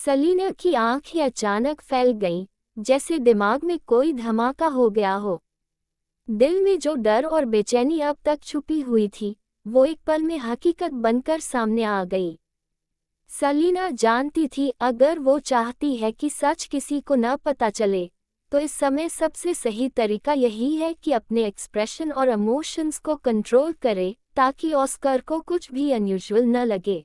सलीना की आंखें अचानक फैल गईं, जैसे दिमाग में कोई धमाका हो गया हो। दिल में जो डर और बेचैनी अब तक छुपी हुई थी, वो एक पल में हकीकत बनकर सामने आ गई। सलीना जानती थी अगर वो चाहती है कि सच किसी को न पता चले, तो इस समय सबसे सही तरीका यही है कि अपने एक्सप्रेशन और इमोशंस को कंट्रोल करे, ताकि ऑस्कर को कुछ भी अनयूजुअल न लगे।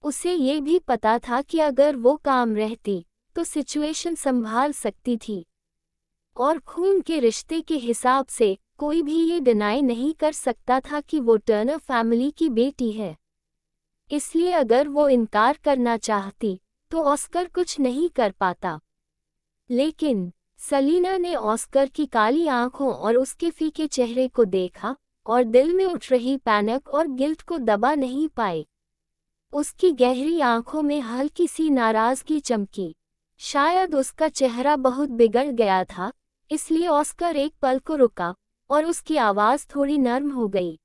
उसे ये भी पता था कि अगर वो काम रहती, तो सिचुएशन संभाल सकती थी। और खून के रिश्ते के हिसाब से कोई भी ये डिनाई नहीं कर सकता था कि वो टर्नर फैमिली की बेटी है। इसलिए अगर वो इनकार करना चाहती, तो ऑस्कर कुछ नहीं कर पाता। लेकिन सलीना ने ऑस्कर की काली आंखों और उसके फीके चेहरे को देखा, और दिल में उठ रही पैनिक और गिल्ट को दबा नहीं पाई। उसकी गहरी आंखों में हल्की सी नाराजगी चमकी। शायद उसका चेहरा बहुत बिगड़ गया था, इसलिए ऑस्कर एक पल को रुका, और उसकी आवाज़ थोड़ी नर्म हो गई।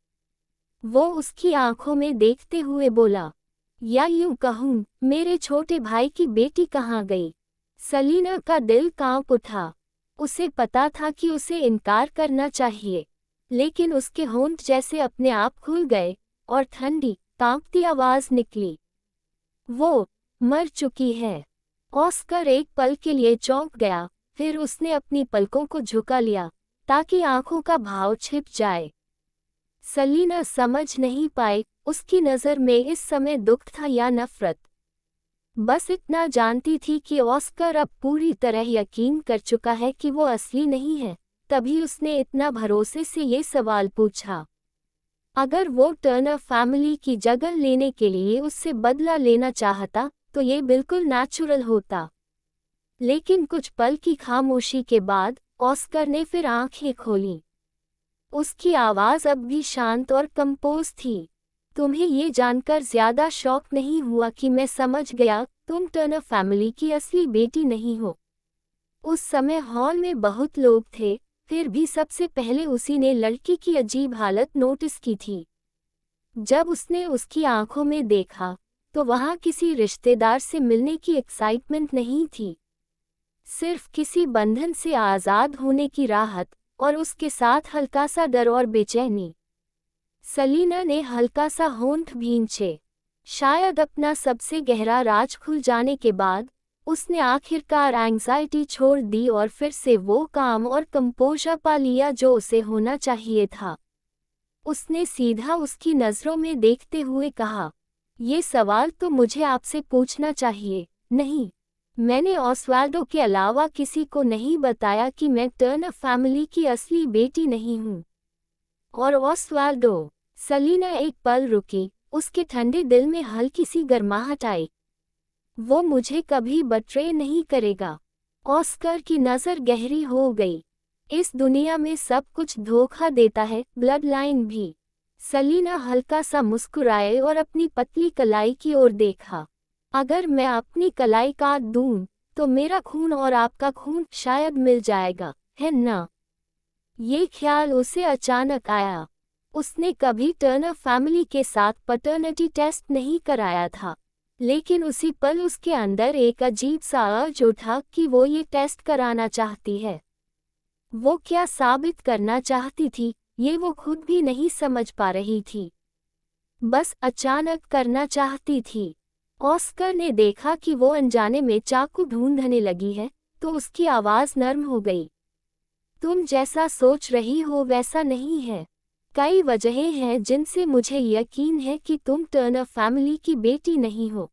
वो उसकी आंखों में देखते हुए बोला, या यूं कहूँ, मेरे छोटे भाई की बेटी कहाँ गई? सलीना का दिल कांप उठा। उसे पता था कि उसे इनकार करना चाहिए, लेकिन उसके होंठ जैसे अपने आप खुल गए, और ठंडी, कांपती आवाज़ निकली, वो मर चुकी है। ऑस्कर एक पल के लिए चौंक गया, फिर उसने अपनी पलकों को झुका लिया, ताकि आंखों का भाव छिप जाए। सलीना समझ नहीं पाई, उसकी नज़र में इस समय दुख था या नफरत। बस इतना जानती थी कि ऑस्कर अब पूरी तरह यकीन कर चुका है कि वो असली नहीं है, तभी उसने इतना भरोसे से ये सवाल पूछा। अगर वो टर्नर फैमिली की जगह लेने के लिए उससे बदला लेना चाहता, तो ये बिल्कुल नेचुरल होता। लेकिन कुछ पल की खामोशी के बाद ऑस्कर ने फिर आंखें खोलीं। उसकी आवाज़ अब भी शांत और कंपोज थी। तुम्हें ये जानकर ज़्यादा शौक नहीं हुआ कि मैं समझ गया तुम टर्नर फैमिली की असली बेटी नहीं हो? उस समय हॉल में बहुत लोग थे, फिर भी सबसे पहले उसी ने लड़की की अजीब हालत नोटिस की थी। जब उसने उसकी आंखों में देखा, तो वहाँ किसी रिश्तेदार से मिलने की एक्साइटमेंट नहीं थी, सिर्फ किसी बंधन से आज़ाद होने की राहत, और उसके साथ हल्का सा डर और बेचैनी। सलीना ने हल्का सा होंठ भींचे। शायद अपना सबसे गहरा राज खुल जाने के बाद उसने आखिरकार एंग्जाइटी छोड़ दी और फिर से वो काम और कंपोज़र पा लिया जो उसे होना चाहिए था। उसने सीधा उसकी नज़रों में देखते हुए कहा, ये सवाल तो मुझे आपसे पूछना चाहिए, नहीं? मैंने ऑस्वाल्डो के अलावा किसी को नहीं बताया कि मैं टर्नर फैमिली की असली बेटी नहीं हूँ। और ऑस्वाल्डो? सलीना एक पल रुकी, उसके ठंडे दिल में हल्की सी गर्माहट आई। वो मुझे कभी बट्रे नहीं करेगा। ऑस्कर की नज़र गहरी हो गई। इस दुनिया में सब कुछ धोखा देता है, ब्लड लाइन भी। सलीना हल्का सा मुस्कुराए और अपनी पतली कलाई की ओर देखा। अगर मैं अपनी कलाई काट दूं, तो मेरा खून और आपका खून शायद मिल जाएगा, है ना? ये ख्याल उसे अचानक आया। उसने कभी टर्नर फैमिली के साथ पैटर्निटी टेस्ट नहीं कराया था, लेकिन उसी पल उसके अंदर एक अजीब सा अर्ज उठा कि वो ये टेस्ट कराना चाहती है। वो क्या साबित करना चाहती थी, ये वो खुद भी नहीं समझ पा रही थी। बस अचानक करना चाहती थी। ऑस्कर ने देखा कि वो अनजाने में चाकू ढूंढने लगी है, तो उसकी आवाज़ नर्म हो गई। तुम जैसा सोच रही हो वैसा नहीं है। कई वजहें हैं जिनसे मुझे यकीन है कि तुम टर्नर फैमिली की बेटी नहीं हो।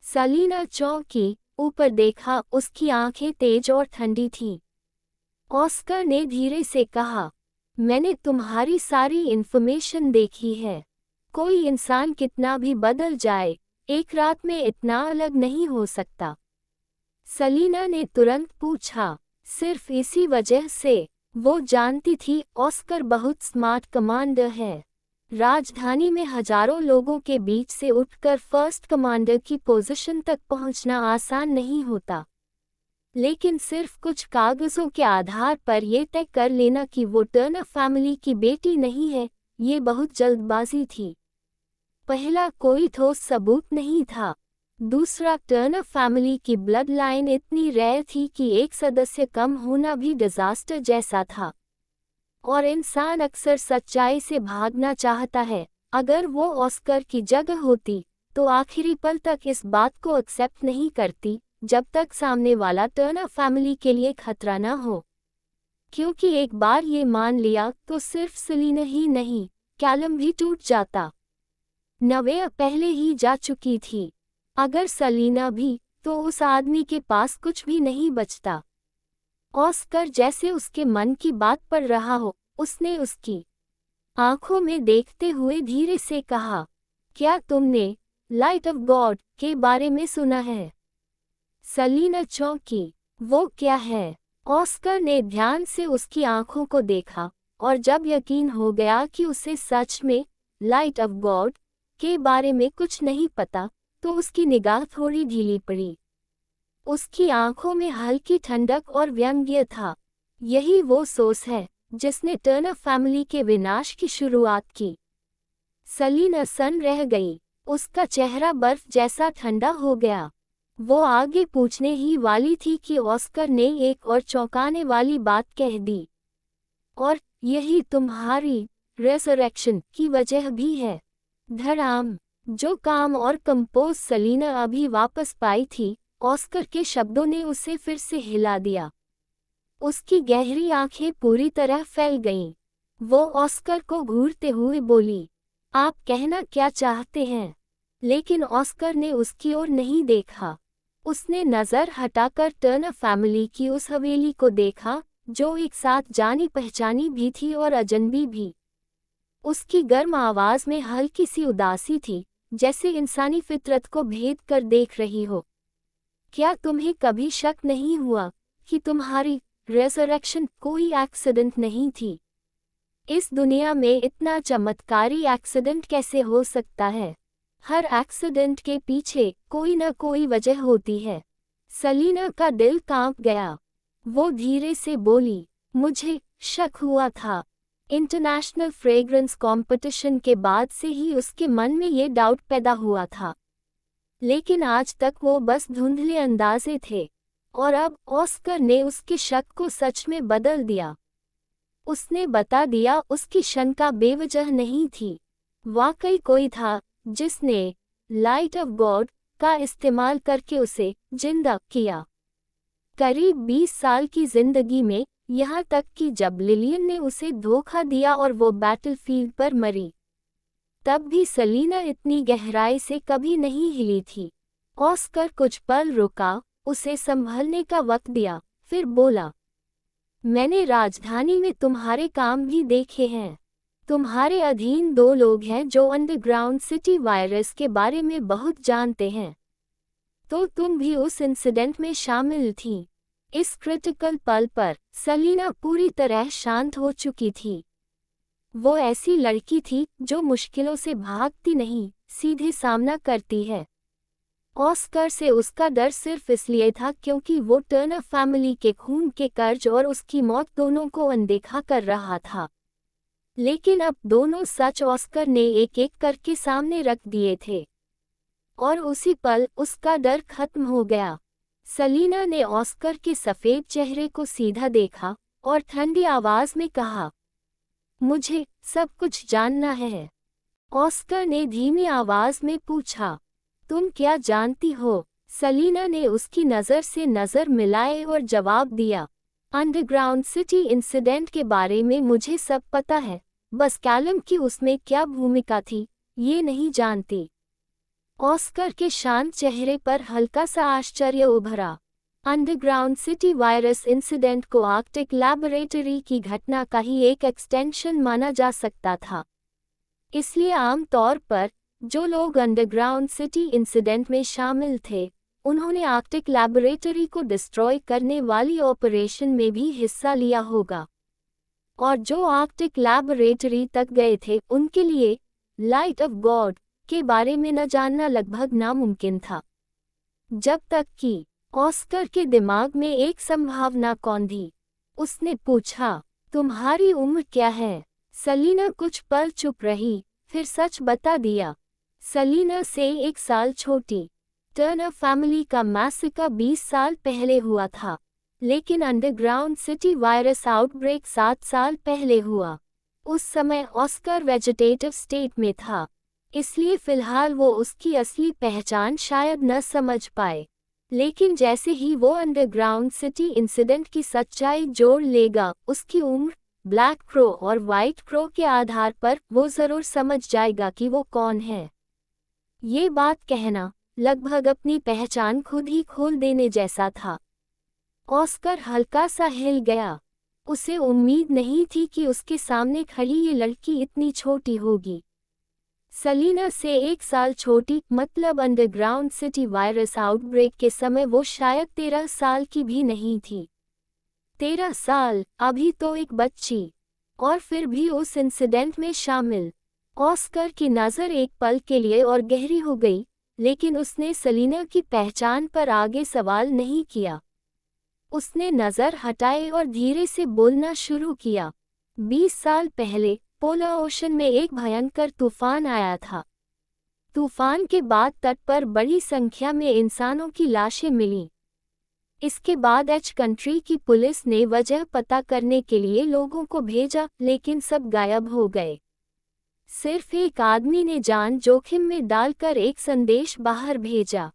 सलीना चौंकी, ऊपर देखा, उसकी आंखें तेज और ठंडी थीं। ऑस्कर ने धीरे से कहा, मैंने तुम्हारी सारी इन्फॉर्मेशन देखी है। कोई इंसान कितना भी बदल जाए, एक रात में इतना अलग नहीं हो सकता। सलीना ने तुरंत पूछा, सिर्फ इसी वजह से? वो जानती थी ऑस्कर बहुत स्मार्ट कमांडर है। राजधानी में हजारों लोगों के बीच से उठकर फर्स्ट कमांडर की पोजीशन तक पहुंचना आसान नहीं होता। लेकिन सिर्फ कुछ कागजों के आधार पर यह तय कर लेना कि वो टर्नर फैमिली की बेटी नहीं है, ये बहुत जल्दबाजी थी। पहला कोई ठोस सबूत नहीं था। दूसरा, टर्नर फैमिली की ब्लड लाइन इतनी रेयर थी कि एक सदस्य कम होना भी डिजास्टर जैसा था। और इंसान अक्सर सच्चाई से भागना चाहता है। अगर वो ऑस्कर की जगह होती तो आखिरी पल तक इस बात को एक्सेप्ट नहीं करती जब तक सामने वाला टर्नर फैमिली के लिए खतरा न हो। क्योंकि एक बार ये मान लिया तो सिर्फ सेलिना ही नहीं, कैलम भी टूट जाता। नवे पहले ही जा चुकी थी। अगर सेलिना भी, तो उस आदमी के पास कुछ भी नहीं बचता। ऑस्कर जैसे उसके मन की बात पढ़ रहा हो, उसने उसकी आंखों में देखते हुए धीरे से कहा, क्या तुमने लाइट ऑफ गॉड के बारे में सुना है? सेलिना चौंकी। वो क्या है? ऑस्कर ने ध्यान से उसकी आंखों को देखा, और जब यकीन हो गया कि उसे सच में लाइट ऑफ गॉड के बारे में कुछ नहीं पता, तो उसकी निगाह थोड़ी ढीली पड़ी। उसकी आंखों में हल्की ठंडक और व्यंग्य था। यही वो सोच है जिसने टर्नर फैमिली के विनाश की शुरुआत की। सेलिना सन रह गई। उसका चेहरा बर्फ जैसा ठंडा हो गया। वो आगे पूछने ही वाली थी कि ऑस्कर ने एक और चौंकाने वाली बात कह दी। और यही तुम्हारी रेसरेक्शन की वजह भी है। धड़ाम। जो काम और कंपोज सेलिना अभी वापस पाई थी, ऑस्कर के शब्दों ने उसे फिर से हिला दिया। उसकी गहरी आंखें पूरी तरह फैल गईं। वो ऑस्कर को घूरते हुए बोली, आप कहना क्या चाहते हैं? लेकिन ऑस्कर ने उसकी ओर नहीं देखा। उसने नज़र हटाकर टर्नर फैमिली की उस हवेली को देखा, जो एक साथ जानी पहचानी भी थी और अजनबी भी। उसकी गर्म आवाज़ में हल्की सी उदासी थी, जैसे इंसानी फितरत को भेद कर देख रही हो। क्या तुम्हें कभी शक नहीं हुआ कि तुम्हारी रेसरेक्शन कोई एक्सीडेंट नहीं थी? इस दुनिया में इतना चमत्कारी एक्सीडेंट कैसे हो सकता है? हर एक्सीडेंट के पीछे कोई न कोई वजह होती है। सेलिना का दिल कांप गया। वो धीरे से बोली, मुझे शक हुआ था। इंटरनेशनल फ्रेग्रेंस कंपटीशन के बाद से ही उसके मन में ये डाउट पैदा हुआ था। लेकिन आज तक वो बस धुंधले अंदाजे थे। और अब ऑस्कर ने उसके शक को सच में बदल दिया। उसने बता दिया उसकी शंका बेवजह नहीं थी। वाकई कोई था जिसने लाइट ऑफ गॉड का इस्तेमाल करके उसे जिंदा किया। करीब 20 साल की जिंदगी में, यहाँ तक कि जब लिलियन ने उसे धोखा दिया और वो बैटलफील्ड पर मरी, तब भी सेलिना इतनी गहराई से कभी नहीं हिली थी। ऑस्कर कुछ पल रुका, उसे संभलने का वक्त दिया, फिर बोला, मैंने राजधानी में तुम्हारे काम भी देखे हैं। तुम्हारे अधीन 2 लोग हैं जो अंडरग्राउंड सिटी वायरस के बारे में बहुत जानते हैं। तो तुम भी उस इंसिडेंट में शामिल थी। इस क्रिटिकल पल पर सेलिना पूरी तरह शांत हो चुकी थी। वो ऐसी लड़की थी जो मुश्किलों से भागती नहीं, सीधे सामना करती है। ऑस्कर से उसका डर सिर्फ इसलिए था क्योंकि वो टर्नर फैमिली के खून के कर्ज और उसकी मौत दोनों को अनदेखा कर रहा था। लेकिन अब दोनों सच ऑस्कर ने एक एक करके सामने रख दिए थे। और उसी पल उसका डर खत्म हो गया। सेलिना ने ऑस्कर के सफ़ेद चेहरे को सीधा देखा और ठंडी आवाज़ में कहा, मुझे सब कुछ जानना है। ऑस्कर ने धीमी आवाज़ में पूछा, तुम क्या जानती हो? सेलिना ने उसकी नज़र से नज़र मिलाए और जवाब दिया, अंडरग्राउंड सिटी इंसिडेंट के बारे में मुझे सब पता है, बस कैलम की उसमें क्या भूमिका थी, ये नहीं जानती। ऑस्कर के शांत चेहरे पर हल्का सा आश्चर्य उभरा। अंडरग्राउंड सिटी वायरस इंसिडेंट को आर्कटिक लैबोरेटरी की घटना का ही एक एक्सटेंशन माना जा सकता था। इसलिए आमतौर पर जो लोग अंडरग्राउंड सिटी इंसिडेंट में शामिल थे, उन्होंने आर्कटिक लैबोरेटरी को डिस्ट्रॉय करने वाली ऑपरेशन में भी हिस्सा लिया होगा। और जो आर्कटिक लैबोरेटरी तक गए थे, उनके लिए लाइट ऑफ गॉड के बारे में न जानना लगभग नामुमकिन था। जब तक कि ऑस्कर के दिमाग में एक संभावना कौंधी। उसने पूछा, तुम्हारी उम्र क्या है? सेलिना कुछ पल चुप रही, फिर सच बता दिया, सेलिना से 1 साल छोटी। टर्नर फैमिली का मैसेकर 20 साल पहले हुआ था, लेकिन अंडरग्राउंड सिटी वायरस आउटब्रेक 7 साल पहले हुआ। उस समय ऑस्कर वेजिटेटिव स्टेट में था, इसलिए फिलहाल वो उसकी असली पहचान शायद न समझ पाए। लेकिन जैसे ही वो अंडरग्राउंड सिटी इंसिडेंट की सच्चाई जोड़ लेगा, उसकी उम्र, ब्लैक क्रो और वाइट क्रो के आधार पर वो जरूर समझ जाएगा कि वो कौन है। ये बात कहना लगभग अपनी पहचान खुद ही खोल देने जैसा था। ऑस्कर हल्का सा हिल गया। उसे उम्मीद नहीं थी कि उसके सामने खड़ी ये लड़की इतनी छोटी होगी। सलीना से 1 साल छोटी, मतलब अंडरग्राउंड सिटी वायरस आउटब्रेक के समय वो शायद 13 साल की भी नहीं थी। 13 साल, अभी तो एक बच्ची, और फिर भी उस इंसिडेंट में शामिल। ऑस्कर की नज़र एक पल के लिए और गहरी हो गई, लेकिन उसने सलीना की पहचान पर आगे सवाल नहीं किया। उसने नज़र हटाई और धीरे से बोलना शुरू किया। 20 साल पहले पोलर ओशन में एक भयंकर तूफान आया था। तूफान के बाद तट पर बड़ी संख्या में इंसानों की लाशें मिलीं। इसके बाद एच कंट्री की पुलिस ने वजह पता करने के लिए लोगों को भेजा, लेकिन सब गायब हो गए। सिर्फ एक आदमी ने जान जोखिम में डालकर एक संदेश बाहर भेजा।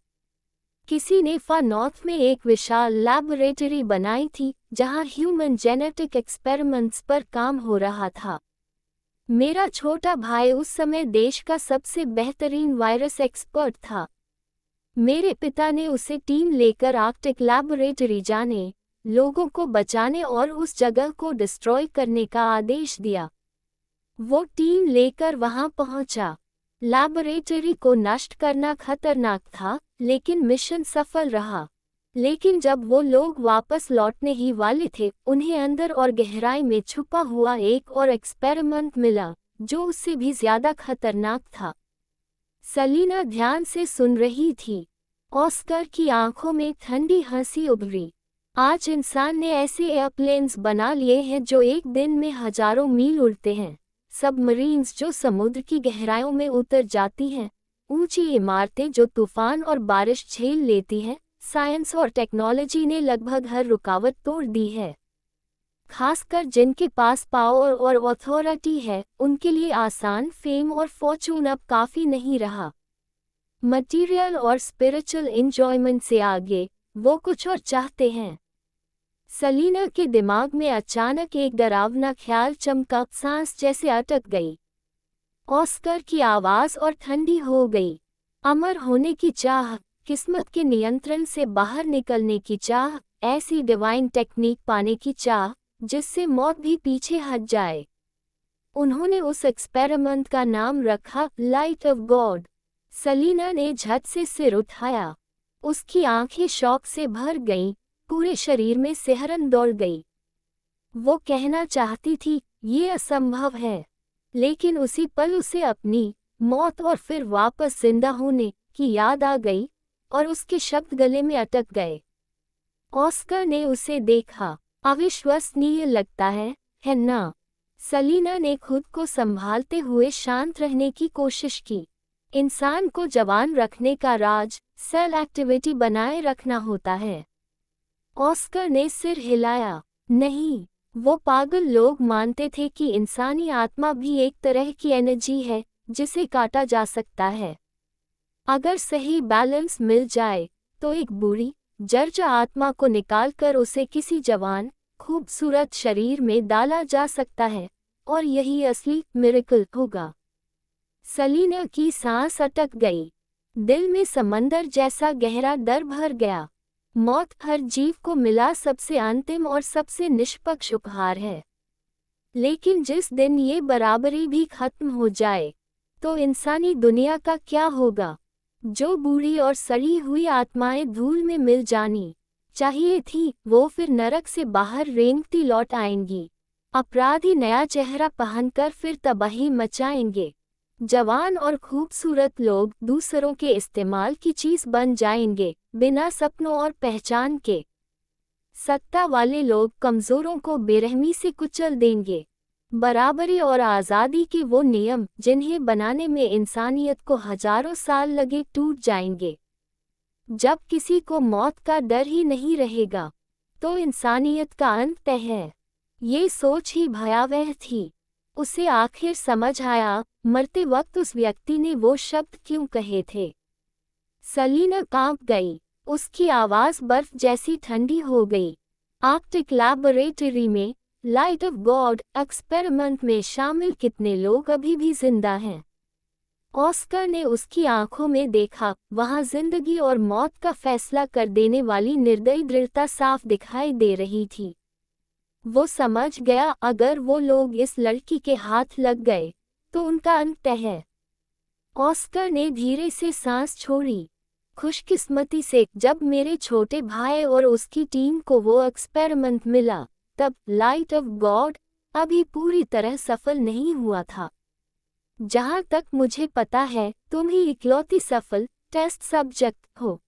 किसी ने फार नॉर्थ में एक विशाल लैबोरेटरी बनाई थी, जहां ह्यूमन जेनेटिक एक्सपेरिमेंट्स पर काम हो रहा था। मेरा छोटा भाई उस समय देश का सबसे बेहतरीन वायरस एक्सपर्ट था। मेरे पिता ने उसे टीम लेकर आर्कटिक लैबोरेटरी जाने, लोगों को बचाने और उस जगह को डिस्ट्रॉय करने का आदेश दिया। वो टीम लेकर वहां पहुंचा। लैबोरेटरी को नष्ट करना खतरनाक था, लेकिन मिशन सफल रहा। लेकिन जब वो लोग वापस लौटने ही वाले थे, उन्हें अंदर और गहराई में छुपा हुआ एक और एक्सपेरिमेंट मिला, जो उससे भी ज्यादा खतरनाक था। सलीना ध्यान से सुन रही थी। ऑस्कर की आंखों में ठंडी हंसी उभरी। आज इंसान ने ऐसे एयरप्लेन्स बना लिए हैं जो एक दिन में हजारों मील उड़ते हैं, सबमरीन्स जो समुद्र की गहराइयों में उतर जाती हैं, ऊंची इमारतें जो तूफान और बारिश झेल लेती हैं। साइंस और टेक्नोलॉजी ने लगभग हर रुकावट तोड़ दी है। खासकर जिनके पास पावर और अथॉरिटी है, उनके लिए आसान फेम और फॉर्चून अब काफ़ी नहीं रहा। मटीरियल और स्पिरिचुअल एंजॉयमेंट से आगे वो कुछ और चाहते हैं। सलीना के दिमाग में अचानक एक डरावना ख्याल चमका, सांस जैसे अटक गई। ऑस्कर की आवाज़ और ठंडी हो गई। अमर होने की चाह, किस्मत के नियंत्रण से बाहर निकलने की चाह, ऐसी डिवाइन टेक्निक पाने की चाह जिससे मौत भी पीछे हट जाए। उन्होंने उस एक्सपेरिमेंट का नाम रखा लाइट ऑफ गॉड। सलीना ने झट से सिर उठाया। उसकी आंखें शौक से भर गईं, पूरे शरीर में सिहरन दौड़ गई। वो कहना चाहती थी, ये असंभव है, लेकिन उसी पल उसे अपनी मौत और फिर वापस जिंदा होने की याद आ गई और उसके शब्द गले में अटक गए। ऑस्कर ने उसे देखा। अविश्वसनीय लगता है ना? सलीना ने खुद को संभालते हुए शांत रहने की कोशिश की। इंसान को जवान रखने का राज सेल एक्टिविटी बनाए रखना होता है। ऑस्कर ने सिर हिलाया। नहीं, वो पागल लोग मानते थे कि इंसानी आत्मा भी एक तरह की एनर्जी है जिसे काटा जा सकता है। अगर सही बैलेंस मिल जाए तो एक बुरी जर्जर आत्मा को निकालकर उसे किसी जवान खूबसूरत शरीर में डाला जा सकता है, और यही असली मिरेकल होगा। सलीना की सांस अटक गई। दिल में समंदर जैसा गहरा डर भर गया। मौत हर जीव को मिला सबसे अंतिम और सबसे निष्पक्ष उपहार है। लेकिन जिस दिन ये बराबरी भी खत्म हो जाए, तो इंसानी दुनिया का क्या होगा? जो बूढ़ी और सड़ी हुई आत्माएं धूल में मिल जानी चाहिए थी, वो फिर नरक से बाहर रेंगती लौट आएंगी। अपराधी नया चेहरा पहनकर फिर तबाही मचाएंगे। जवान और खूबसूरत लोग दूसरों के इस्तेमाल की चीज बन जाएंगे, बिना सपनों और पहचान के। सत्ता वाले लोग कमजोरों को बेरहमी से कुचल देंगे। बराबरी और आज़ादी के वो नियम जिन्हें बनाने में इंसानियत को हजारों साल लगे टूट जाएंगे। जब किसी को मौत का डर ही नहीं रहेगा, तो इंसानियत का अंत है। ये सोच ही भयावह थी। उसे आखिर समझ आया, मरते वक्त उस व्यक्ति ने वो शब्द क्यों कहे थे। सलीना कांप गई, उसकी आवाज़ बर्फ जैसी ठंडी हो गई। आर्कटिक लैबोरेटरी में लाइट ऑफ गॉड एक्सपेरिमेंट में शामिल कितने लोग अभी भी जिंदा हैं? ऑस्कर ने उसकी आंखों में देखा, वहां जिंदगी और मौत का फैसला कर देने वाली निर्दयी दृढ़ता साफ दिखाई दे रही थी। वो समझ गया, अगर वो लोग इस लड़की के हाथ लग गए तो उनका अंत है। ऑस्कर ने धीरे से सांस छोड़ी। खुशकिस्मती से जब मेरे छोटे भाई और उसकी टीम को वो एक्सपेरिमेंट मिला, तब लाइट ऑफ गॉड अभी पूरी तरह सफल नहीं हुआ था। जहां तक मुझे पता है, तुम ही इकलौती सफल टेस्ट सब्जेक्ट हो।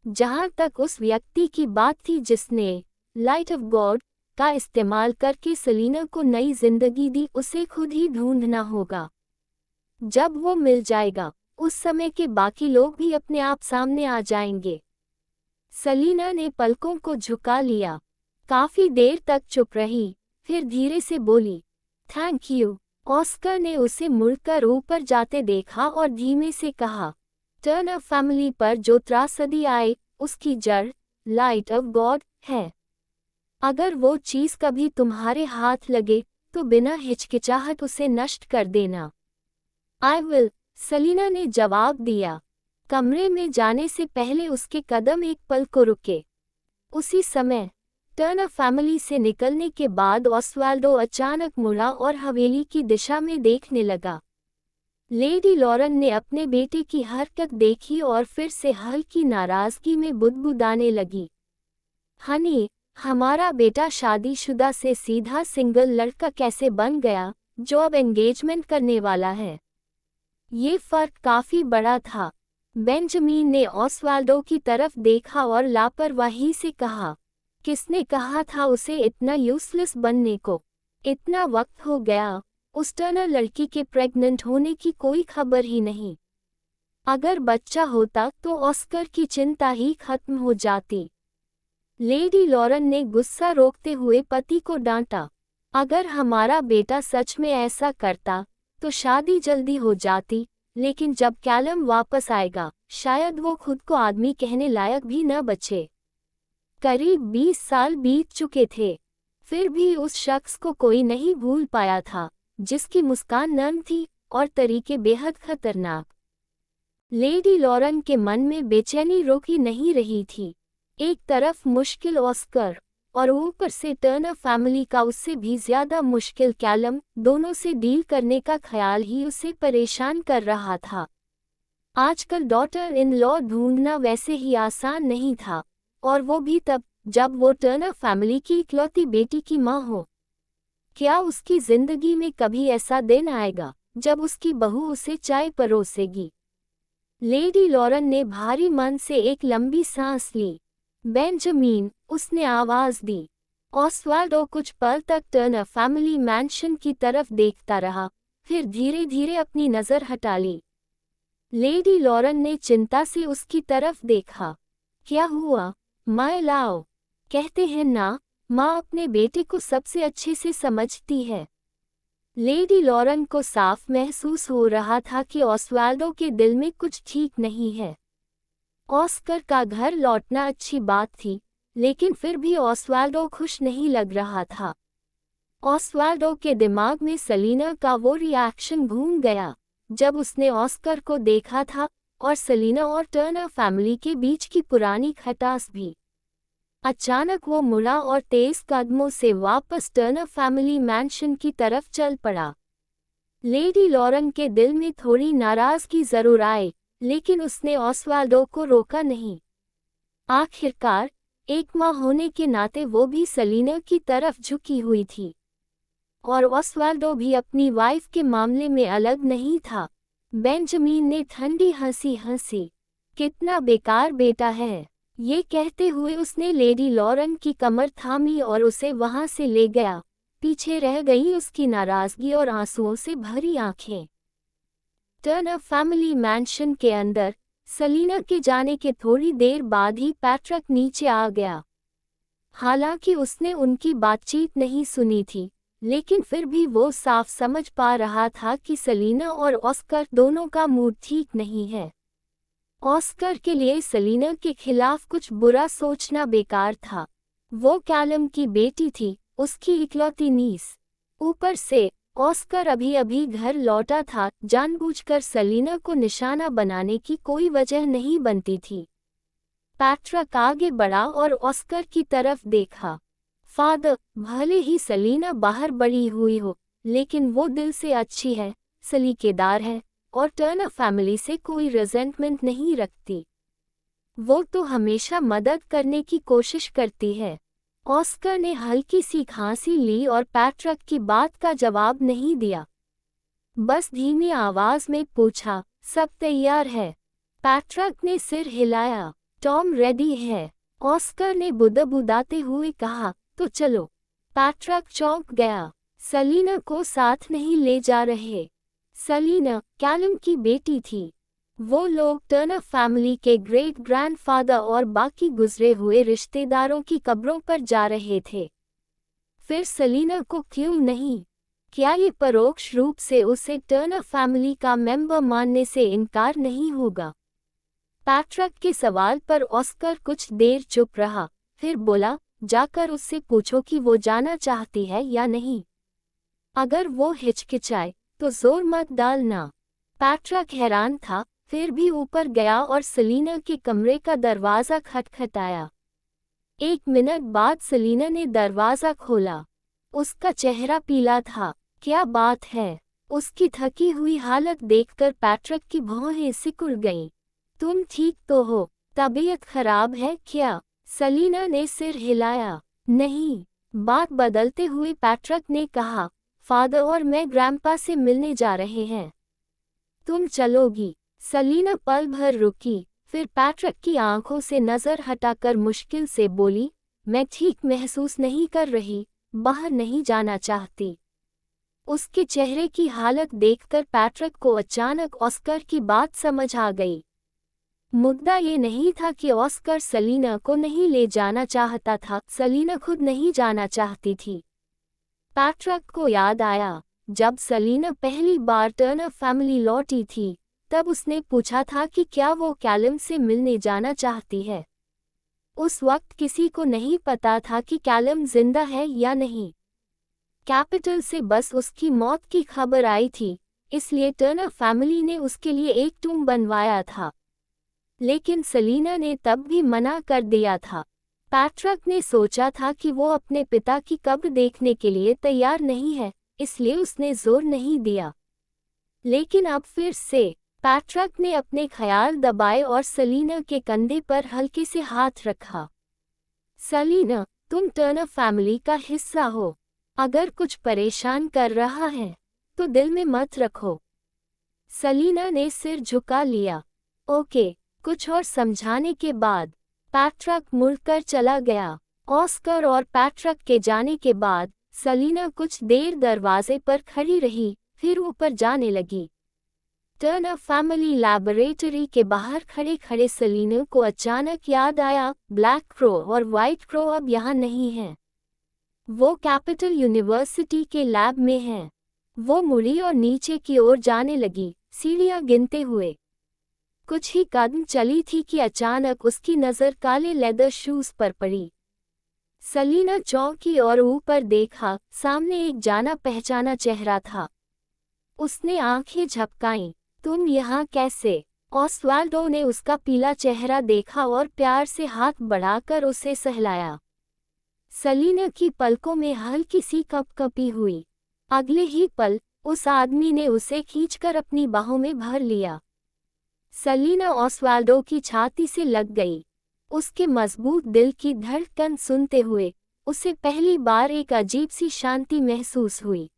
जहां तक उस व्यक्ति की बात थी जिसने लाइट ऑफ गॉड का इस्तेमाल करके सलीना को नई जिंदगी दी, उसे खुद ही ढूंढना होगा। जब वो मिल जाएगा, उस समय के बाकी लोग भी अपने आप सामने आ जाएंगे। सलीना ने पलकों को झुका लिया, काफी देर तक चुप रही, फिर धीरे से बोली, थैंक यू। ऑस्कर ने उसे मुड़कर ऊपर जाते देखा और धीमे से कहा, टर्नर फैमिली पर जो त्रासदी आए, उसकी जड़ लाइट ऑफ गॉड है। अगर वो चीज कभी तुम्हारे हाथ लगे तो बिना हिचकिचाहट उसे नष्ट कर देना। आई विल, सलीना ने जवाब दिया। कमरे में जाने से पहले उसके कदम एक पल को रुके। उसी समय टर्नर फैमिली से निकलने के बाद ऑस्वाल्डो अचानक मुड़ा और हवेली की दिशा में देखने लगा। लेडी लॉरेन ने अपने बेटे की हरकत देखी और फिर से हल्की नाराजगी में बुदबुदाने लगी। हनी, हमारा बेटा शादीशुदा से सीधा सिंगल लड़का कैसे बन गया, जो अब एंगेजमेंट करने वाला है? ये फर्क काफी बड़ा था। बेंजामिन ने ऑस्वाल्डो की तरफ देखा और लापरवाही से कहा, किसने कहा था उसे इतना यूजलेस बनने को? इतना वक्त हो गया, उस टर्नर लड़की के प्रेग्नेंट होने की कोई खबर ही नहीं। अगर बच्चा होता तो ऑस्कर की चिंता ही खत्म हो जाती। लेडी लॉरेन ने गुस्सा रोकते हुए पति को डांटा, अगर हमारा बेटा सच में ऐसा करता तो शादी जल्दी हो जाती, लेकिन जब कैलम वापस आएगा, शायद वो खुद को आदमी कहने लायक भी न बचे। करीब 20 साल बीत चुके थे, फिर भी उस शख्स को कोई नहीं भूल पाया था, जिसकी मुस्कान नर्म थी और तरीके बेहद खतरनाक। लेडी लॉरेन के मन में बेचैनी रोकी नहीं रही थी। एक तरफ मुश्किल ऑस्कर और ऊपर से टर्नर फैमिली का उससे भी ज्यादा मुश्किल कैलम, दोनों से डील करने का ख्याल ही उसे परेशान कर रहा था। आजकल डॉटर इन लॉ ढूंढना वैसे ही आसान नहीं था, और वो भी तब जब वो टर्नर फैमिली की इकलौती बेटी की माँ हो। क्या उसकी जिंदगी में कभी ऐसा दिन आएगा जब उसकी बहू उसे चाय परोसेगी? लेडी लॉरेन ने भारी मन से एक लंबी सांस ली। बेंजामिन, उसने आवाज दी। ऑस्वाल्डो कुछ पल तक टर्नर फैमिली मैंशन की तरफ देखता रहा, फिर धीरे धीरे अपनी नजर हटा ली। लेडी लॉरेन ने चिंता से उसकी तरफ देखा। क्या हुआ, माय लाओ? कहते हैं ना, माँ अपने बेटे को सबसे अच्छे से समझती है। लेडी लॉरेन को साफ महसूस हो रहा था कि ऑस्वाल्डो के दिल में कुछ ठीक नहीं है। ऑस्कर का घर लौटना अच्छी बात थी, लेकिन फिर भी ऑस्वाल्डो खुश नहीं लग रहा था। ऑस्वाल्डो के दिमाग में सलीना का वो रिएक्शन घूम गया जब उसने ऑस्कर को देखा था, और सलीना और टर्नर फैमिली के बीच की पुरानी खटास भी। अचानक वो मुड़ा और तेज कदमों से वापस टर्नर फैमिली मैंशन की तरफ चल पड़ा। लेडी लॉरेन के दिल में थोड़ी नाराजगी जरूर आई, लेकिन उसने ऑस्वाल्डो को रोका नहीं। आखिरकार एक माँ होने के नाते वो भी सलीना की तरफ झुकी हुई थी, और ऑस्वाल्डो भी अपनी वाइफ के मामले में अलग नहीं था। बेंजामिन ने ठंडी हंसी हंसी, कितना बेकार बेटा है। ये कहते हुए उसने लेडी लॉरेन की कमर थामी और उसे वहां से ले गया। पीछे रह गई उसकी नाराजगी और आंसुओं से भरी आंखें। टर्नर फैमिली मैंशन के अंदर सलीना के जाने के थोड़ी देर बाद ही पैट्रिक नीचे आ गया। हालांकि उसने उनकी बातचीत नहीं सुनी थी, लेकिन फिर भी वो साफ समझ पा रहा था कि सलीना और ऑस्कर दोनों का मूड ठीक नहीं है। ऑस्कर के लिए सलीना के खिलाफ कुछ बुरा सोचना बेकार था। वो कैलम की बेटी थी, उसकी इकलौती नीस। ऊपर से ऑस्कर अभी अभी घर लौटा था, जानबूझकर सलीना को निशाना बनाने की कोई वजह नहीं बनती थी। पैट्रिक आगे बढ़ा और ऑस्कर की तरफ देखा। फादर, भले ही सलीना बाहर बड़ी हुई हो, लेकिन वो दिल से अच्छी है, सलीकेदार है और टर्नर फैमिली से कोई रिजेंटमेंट नहीं रखती। वो तो हमेशा मदद करने की कोशिश करती है। ऑस्कर ने हल्की सी खांसी ली और पैट्रिक की बात का जवाब नहीं दिया। बस धीमी आवाज में पूछा, सब तैयार है? पैट्रिक ने सिर हिलाया। टॉम रेडी है, ऑस्कर ने बुदबुदाते हुए कहा। तो चलो। पैट्रिक चौंक गया। सलीना को साथ नहीं ले जा रहे? सलीना कैलम की बेटी थी। वो लोग टर्नर फैमिली के ग्रेट ग्रैंडफादर और बाकी गुजरे हुए रिश्तेदारों की कब्रों पर जा रहे थे। फिर सलीना को क्यों नहीं? क्या ये परोक्ष रूप से उसे टर्नर फैमिली का मेंबर मानने से इनकार नहीं होगा? पैट्रिक के सवाल पर ऑस्कर कुछ देर चुप रहा, फिर बोला, जाकर उससे पूछो कि वो जाना चाहती है या नहीं। अगर वो हिचकिचाए तो जोर मत डालना। पैट्रिक हैरान था, फिर भी ऊपर गया और सलीना के कमरे का दरवाज़ा खटखटाया। 1 मिनट बाद सलीना ने दरवाज़ा खोला। उसका चेहरा पीला था। क्या बात है? उसकी थकी हुई हालत देखकर पैट्रिक की भौहें सिकुड़ गईं। तुम ठीक तो हो? तबीयत खराब है क्या? सलीना ने सिर हिलाया। नहीं। बात बदलते हुए पैट्रिक ने कहा, फादर और मैं ग्रैंपा से मिलने जा रहे हैं। तुम चलोगी? सलीना पल भर रुकी, फिर पैट्रिक की आंखों से नज़र हटाकर मुश्किल से बोली, मैं ठीक महसूस नहीं कर रही, बाहर नहीं जाना चाहती। उसके चेहरे की हालत देखकर पैट्रिक को अचानक ऑस्कर की बात समझ आ गई। मुद्दा ये नहीं था कि ऑस्कर सलीना को नहीं ले जाना चाहता था, सलीना खुद नहीं जाना चाहती थी। पैट्रिक को याद आया, जब सलीना पहली बार टर्नर फैमिली लौटी थी, तब उसने पूछा था कि क्या वो कैलम से मिलने जाना चाहती है। उस वक्त किसी को नहीं पता था कि कैलम जिंदा है या नहीं। कैपिटल से बस उसकी मौत की खबर आई थी, इसलिए टर्नर फैमिली ने उसके लिए एक टूम बनवाया था। लेकिन सलीना ने तब भी मना कर दिया था। पैट्रिक ने सोचा था कि वो अपने पिता की कब्र देखने के लिए तैयार नहीं है, इसलिए उसने जोर नहीं दिया। लेकिन अब फिर से पैट्रिक ने अपने ख्याल दबाए और सलीना के कंधे पर हल्के से हाथ रखा। सलीना, तुम टर्नर फैमिली का हिस्सा हो। अगर कुछ परेशान कर रहा है, तो दिल में मत रखो। सलीना ने सिर झुका लिया। ओके। कुछ और समझाने के बाद पैट्रिक मुड़कर चला गया। ऑस्कर और पैट्रिक के जाने के बाद सलीना कुछ देर दरवाजे पर खड़ी रही, फिर ऊपर जाने लगी। टर्नर फैमिली लैबोरेटरी के बाहर खड़े खड़े सलीना को अचानक याद आया, ब्लैक क्रो और वाइट क्रो अब यहाँ नहीं हैं। वो कैपिटल यूनिवर्सिटी के लैब में हैं। वो मुड़ी और नीचे की ओर जाने लगी, सीढ़ियाँ गिनते हुए। कुछ ही कदम चली थी कि अचानक उसकी नज़र काले लेदर शूज पर पड़ी। सलीना चौंकी और ऊपर देखा, सामने एक जाना पहचाना चेहरा था। उसने आंखें झपकाईं। तुम यहाँ कैसे? ऑस्वाल्डो ने उसका पीला चेहरा देखा और प्यार से हाथ बढ़ाकर उसे सहलाया। सलीना की पलकों में हल्की सी कपकपी हुई। अगले ही पल उस आदमी ने उसे खींचकर अपनी बाहों में भर लिया। सलीना ऑस्वाल्डो की छाती से लग गई। उसके मजबूत दिल की धड़कन सुनते हुए उसे पहली बार एक अजीब सी शांति महसूस हुई,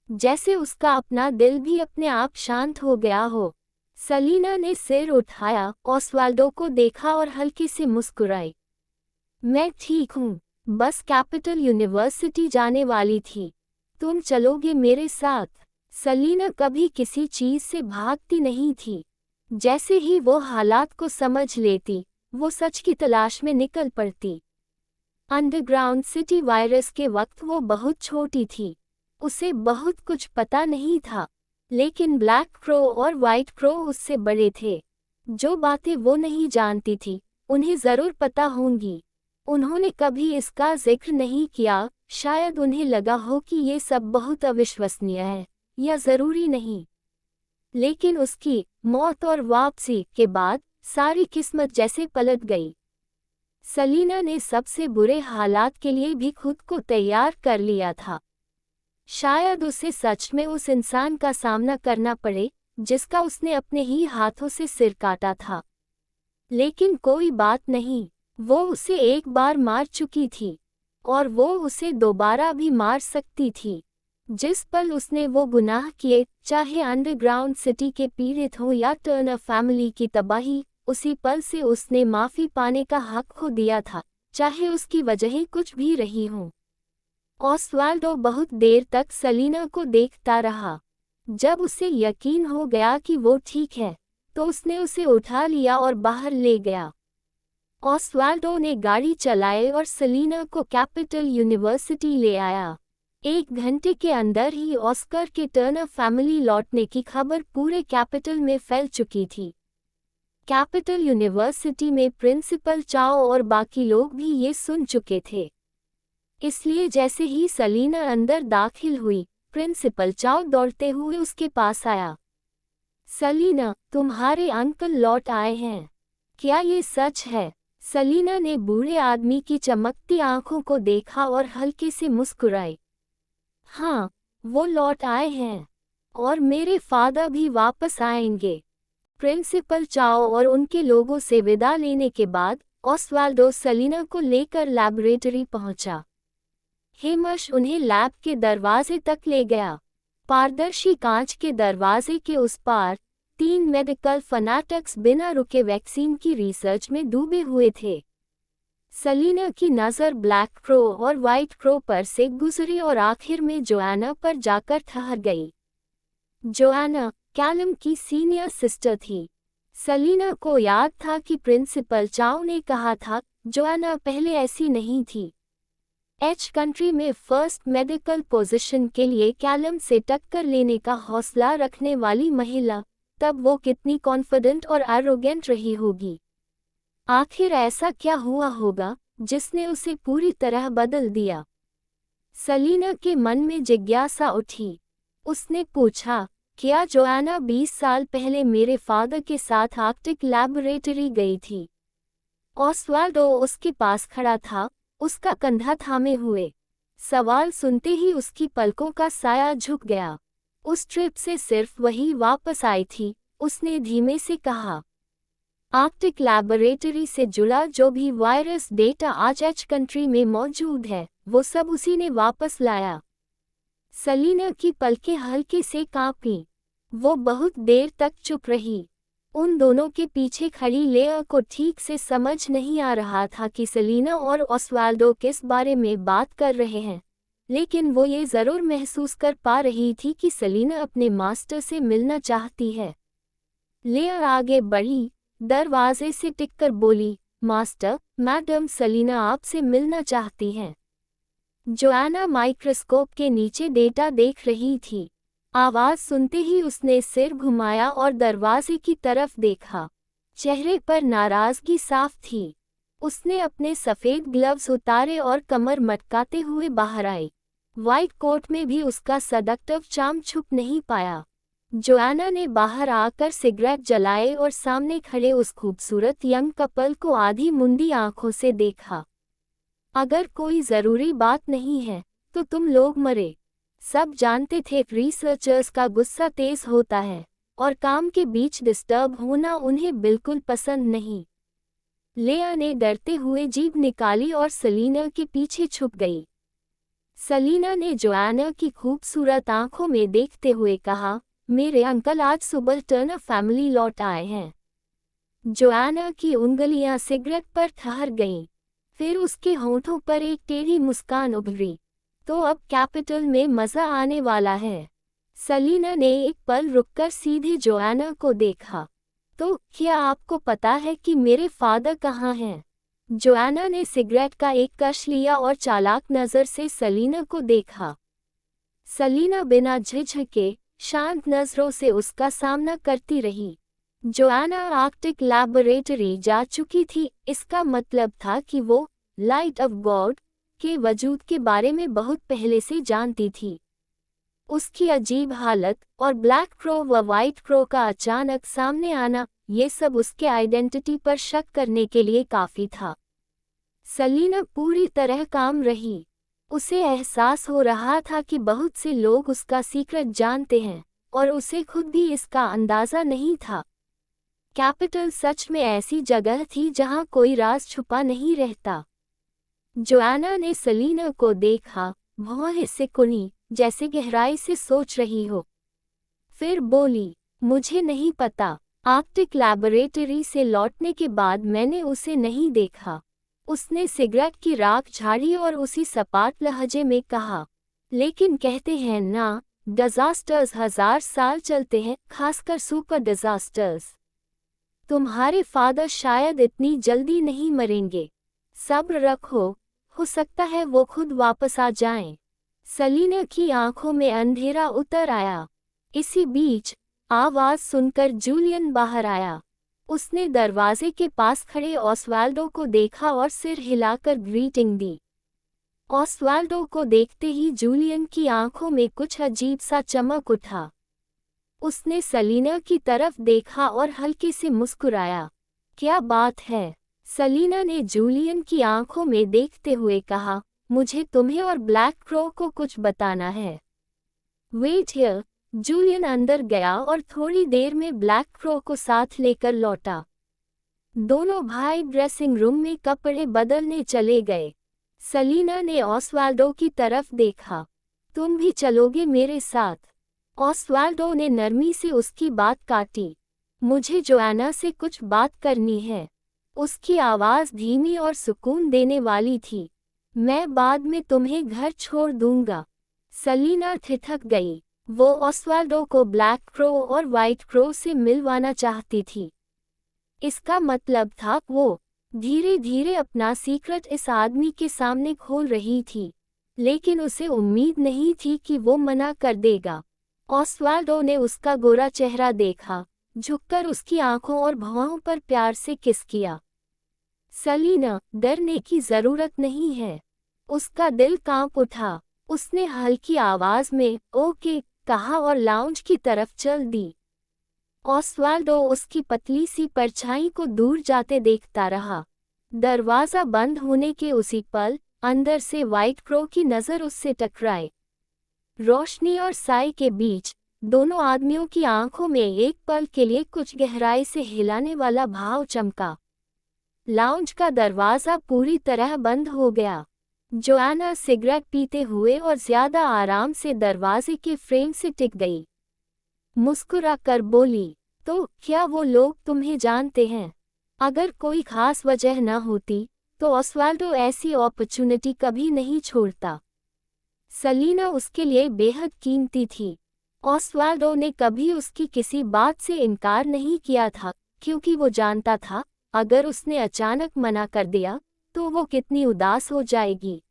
जैसे उसका अपना दिल भी अपने आप शांत हो गया हो। सलीना ने सिर उठाया, ऑस्वाल्डो को देखा और हल्की से मुस्कुराई। मैं ठीक हूँ, बस कैपिटल यूनिवर्सिटी जाने वाली थी। तुम चलोगे मेरे साथ? सलीना कभी किसी चीज से भागती नहीं थी। जैसे ही वो हालात को समझ लेती, वो सच की तलाश में निकल पड़ती। अंडरग्राउंड सिटी वायरस के वक्त वो बहुत छोटी थी। उसे बहुत कुछ पता नहीं था, लेकिन ब्लैक क्रो और वाइट क्रो उससे बड़े थे। जो बातें वो नहीं जानती थी, उन्हें जरूर पता होंगी। उन्होंने कभी इसका जिक्र नहीं किया, शायद उन्हें लगा हो कि ये सब बहुत अविश्वसनीय है, या जरूरी नहीं। लेकिन उसकी मौत और वापसी के बाद सारी किस्मत जैसे पलट गई। सलीना ने सबसे बुरे हालात के लिए भी खुद को तैयार कर लिया था। शायद उसे सच में उस इंसान का सामना करना पड़े जिसका उसने अपने ही हाथों से सिर काटा था। लेकिन कोई बात नहीं, वो उसे एक बार मार चुकी थी, और वो उसे दोबारा भी मार सकती थी। जिस पल उसने वो गुनाह किए, चाहे अंडरग्राउंड सिटी के पीड़ित हो या टर्नर फैमिली की तबाही, उसी पल से उसने माफ़ी पाने का हक खो दिया था, चाहे उसकी वजहें कुछ भी रही हों। ऑस्वाल्डो बहुत देर तक सलीना को देखता रहा। जब उसे यकीन हो गया कि वो ठीक है, तो उसने उसे उठा लिया और बाहर ले गया। ऑस्वाल्डो ने गाड़ी चलाई और सलीना को कैपिटल यूनिवर्सिटी ले आया। 1 घंटे के अंदर ही ऑस्कर के टर्नर फैमिली लौटने की खबर पूरे कैपिटल में फैल चुकी थी। कैपिटल यूनिवर्सिटी में प्रिंसिपल चाओ और बाकी लोग भी ये सुन चुके थे। इसलिए जैसे ही सलीना अंदर दाखिल हुई, प्रिंसिपल चाओ दौड़ते हुए उसके पास आया। सलीना, तुम्हारे अंकल लौट आए हैं। क्या ये सच है? सलीना ने बूढ़े आदमी की चमकती आंखों को देखा और हल्के से मुस्कुराई। हाँ, वो लौट आए हैं, और मेरे फादर भी वापस आएंगे। प्रिंसिपल चाओ और उनके लोगों से विदा लेने के बाद ऑस्वाल्डो सलीना को लेकर लैबोरेटरी पहुंचा। हेमश उन्हें लैब के दरवाजे तक ले गया। पारदर्शी कांच के दरवाजे के उस पार 3 मेडिकल फनाटिक्स बिना रुके वैक्सीन की रिसर्च में डूबे हुए थे। सलीना की नज़र ब्लैक क्रो और वाइट क्रो पर से गुजरी और आखिर में जोआना पर जाकर ठहर गई। जोआना कैलम की सीनियर सिस्टर थी। सलीना को याद था कि प्रिंसिपल चाओ ने कहा था, जोआना पहले ऐसी नहीं थी। एच कंट्री में फर्स्ट मेडिकल पोजीशन के लिए कैलम से टक्कर लेने का हौसला रखने वाली महिला, तब वो कितनी कॉन्फिडेंट और एरोगेंट रही होगी। आखिर ऐसा क्या हुआ होगा जिसने उसे पूरी तरह बदल दिया? सलीना के मन में जिज्ञासा उठी। उसने पूछा, क्या जोआना 20 साल पहले मेरे फादर के साथ आर्कटिक लैबोरेटरी गई थी? ऑस्वाल्डो उसके पास खड़ा था, उसका कंधा थामे हुए। सवाल सुनते ही उसकी पलकों का साया झुक गया। उस ट्रिप से सिर्फ वही वापस आई थी, उसने धीमे से कहा। आर्कटिक लैबोरेटरी से जुड़ा जो भी वायरस डेटा आज एच कंट्री में मौजूद है, वो सब उसी ने वापस लाया। सलीना की पलकें हल्के से कांपीं। वो बहुत देर तक चुप रही। उन दोनों के पीछे खड़ी लेआ को ठीक से समझ नहीं आ रहा था कि सलीना और ऑस्वाल्डो किस बारे में बात कर रहे हैं, लेकिन वो ये ज़रूर महसूस कर पा रही थी कि सलीना अपने मास्टर से मिलना चाहती है। लेआ आगे बढ़ी, दरवाजे से टिककर बोली, मास्टर, मैडम सलीना आपसे मिलना चाहती हैं। जोआना माइक्रोस्कोप के नीचे डेटा देख रही थी। आवाज़ सुनते ही उसने सिर घुमाया और दरवाजे की तरफ देखा। चेहरे पर नाराज़गी साफ थी। उसने अपने सफ़ेद ग्लव्स उतारे और कमर मटकाते हुए बाहर आई। वाइट कोट में भी उसका सदक्टिव चार्म छुप नहीं पाया। जोआना ने बाहर आकर सिगरेट जलाए और सामने खड़े उस खूबसूरत यंग कपल को आधी मुंदी आंखों से देखा। अगर कोई ज़रूरी बात नहीं है, तो तुम लोग मरे। सब जानते थे रिसर्चर्स का गुस्सा तेज होता है, और काम के बीच डिस्टर्ब होना उन्हें बिल्कुल पसंद नहीं। लेआ ने डरते हुए जीभ निकाली और सलीना के पीछे छुप गई। सलीना ने जोआना की खूबसूरत आंखों में देखते हुए कहा, मेरे अंकल आज सुबह टर्नर फैमिली लौट आए हैं। जोआना की उंगलियां सिगरेट पर ठहर गईं। फिर उसके होंठों पर एक टेढ़ी मुस्कान उभरी। तो अब कैपिटल में मज़ा आने वाला है। सलीना ने एक पल रुककर सीधे जोआना को देखा। तो क्या आपको पता है कि मेरे फादर कहाँ हैं? जोआना ने सिगरेट का एक कश लिया और चालाक नज़र से सलीना को देखा। सलीना बिना झिझके, शांत नज़रों से उसका सामना करती रही। जोआना आर्कटिक लैबोरेटरी जा चुकी थी, इसका मतलब था कि वो लाइट ऑफ गॉड के वजूद के बारे में बहुत पहले से जानती थी। उसकी अजीब हालत और ब्लैक क्रो व वाइट क्रो का अचानक सामने आना, ये सब उसके आइडेंटिटी पर शक करने के लिए काफ़ी था। सलीना पूरी तरह काम रही। उसे एहसास हो रहा था कि बहुत से लोग उसका सीक्रेट जानते हैं, और उसे खुद भी इसका अंदाज़ा नहीं था। कैपिटल सच में ऐसी जगह थी जहां कोई राज छुपा नहीं रहता। जोआना ने सलीना को देखा, भौहें सिकुड़ी, जैसे गहराई से सोच रही हो। फिर बोली, मुझे नहीं पता। आर्कटिक लैबोरेटरी से लौटने के बाद मैंने उसे नहीं देखा। उसने सिगरेट की राख झाड़ी और उसी सपाट लहजे में कहा, लेकिन कहते हैं ना, डिजास्टर्स 1000 साल चलते हैं, खासकर सुपर डिजास्टर्स। तुम्हारे फादर शायद इतनी जल्दी नहीं मरेंगे। सब्र रखो, हो सकता है वो खुद वापस आ जाएं। सलीना की आंखों में अंधेरा उतर आया। इसी बीच आवाज सुनकर जूलियन बाहर आया। उसने दरवाजे के पास खड़े ऑसवाल्डो को देखा और सिर हिलाकर ग्रीटिंग दी। ऑसवाल्डो को देखते ही जूलियन की आंखों में कुछ अजीब सा चमक उठा। उसने सलीना की तरफ देखा और हल्के से मुस्कुराया। क्या बात है? सलीना ने जूलियन की आंखों में देखते हुए कहा, मुझे तुम्हें और ब्लैक क्रो को कुछ बताना है। Wait here. जूलियन अंदर गया और थोड़ी देर में ब्लैक क्रो को साथ लेकर लौटा। दोनों भाई ड्रेसिंग रूम में कपड़े बदलने चले गए। सलीना ने ऑसवाल्डो की तरफ देखा। तुम भी चलोगे मेरे साथ? ऑसवाल्डो ने नरमी से उसकी बात काटी। मुझे जोआना से कुछ बात करनी है। उसकी आवाज़ धीमी और सुकून देने वाली थी। मैं बाद में तुम्हें घर छोड़ दूंगा। सलीना ठिठक गई। वो ऑसवाल्डो को ब्लैक क्रो और वाइट क्रो से मिलवाना चाहती थी। इसका मतलब था वो धीरे धीरे अपना सीक्रेट इस आदमी के सामने खोल रही थी, लेकिन उसे उम्मीद नहीं थी कि वो मना कर देगा। ऑसवाल्डो ने उसका गोरा चेहरा देखा, झुककर उसकी आंखों और भौहों पर प्यार से किस किया। सलीना, डरने की जरूरत नहीं है। उसका दिल कांप उठा। उसने हल्की आवाज में ओके कहा और लाउंज की तरफ चल दी। ऑसवाल्डो उसकी पतली सी परछाई को दूर जाते देखता रहा। दरवाजा बंद होने के उसी पल अंदर से वाइट क्रो की नज़र उससे टकराए। रोशनी और साए के बीच दोनों आदमियों की आंखों में एक पल के लिए कुछ गहराई से हिलाने वाला भाव चमका। लाउंज का दरवाज़ा पूरी तरह बंद हो गया। जोआना सिगरेट पीते हुए और ज्यादा आराम से दरवाजे के फ्रेम से टिक गई। मुस्कुरा कर बोली, तो क्या वो लोग तुम्हें जानते हैं? अगर कोई खास वजह न होती तो ऑसवाल्डो ऐसी अपॉर्चुनिटी कभी नहीं छोड़ता। सलीना उसके लिए बेहद कीमती थी। ऑसवाल्डो ने कभी उसकी किसी बात से इनकार नहीं किया था, क्योंकि वो जानता था अगर उसने अचानक मना कर दिया तो वो कितनी उदास हो जाएगी।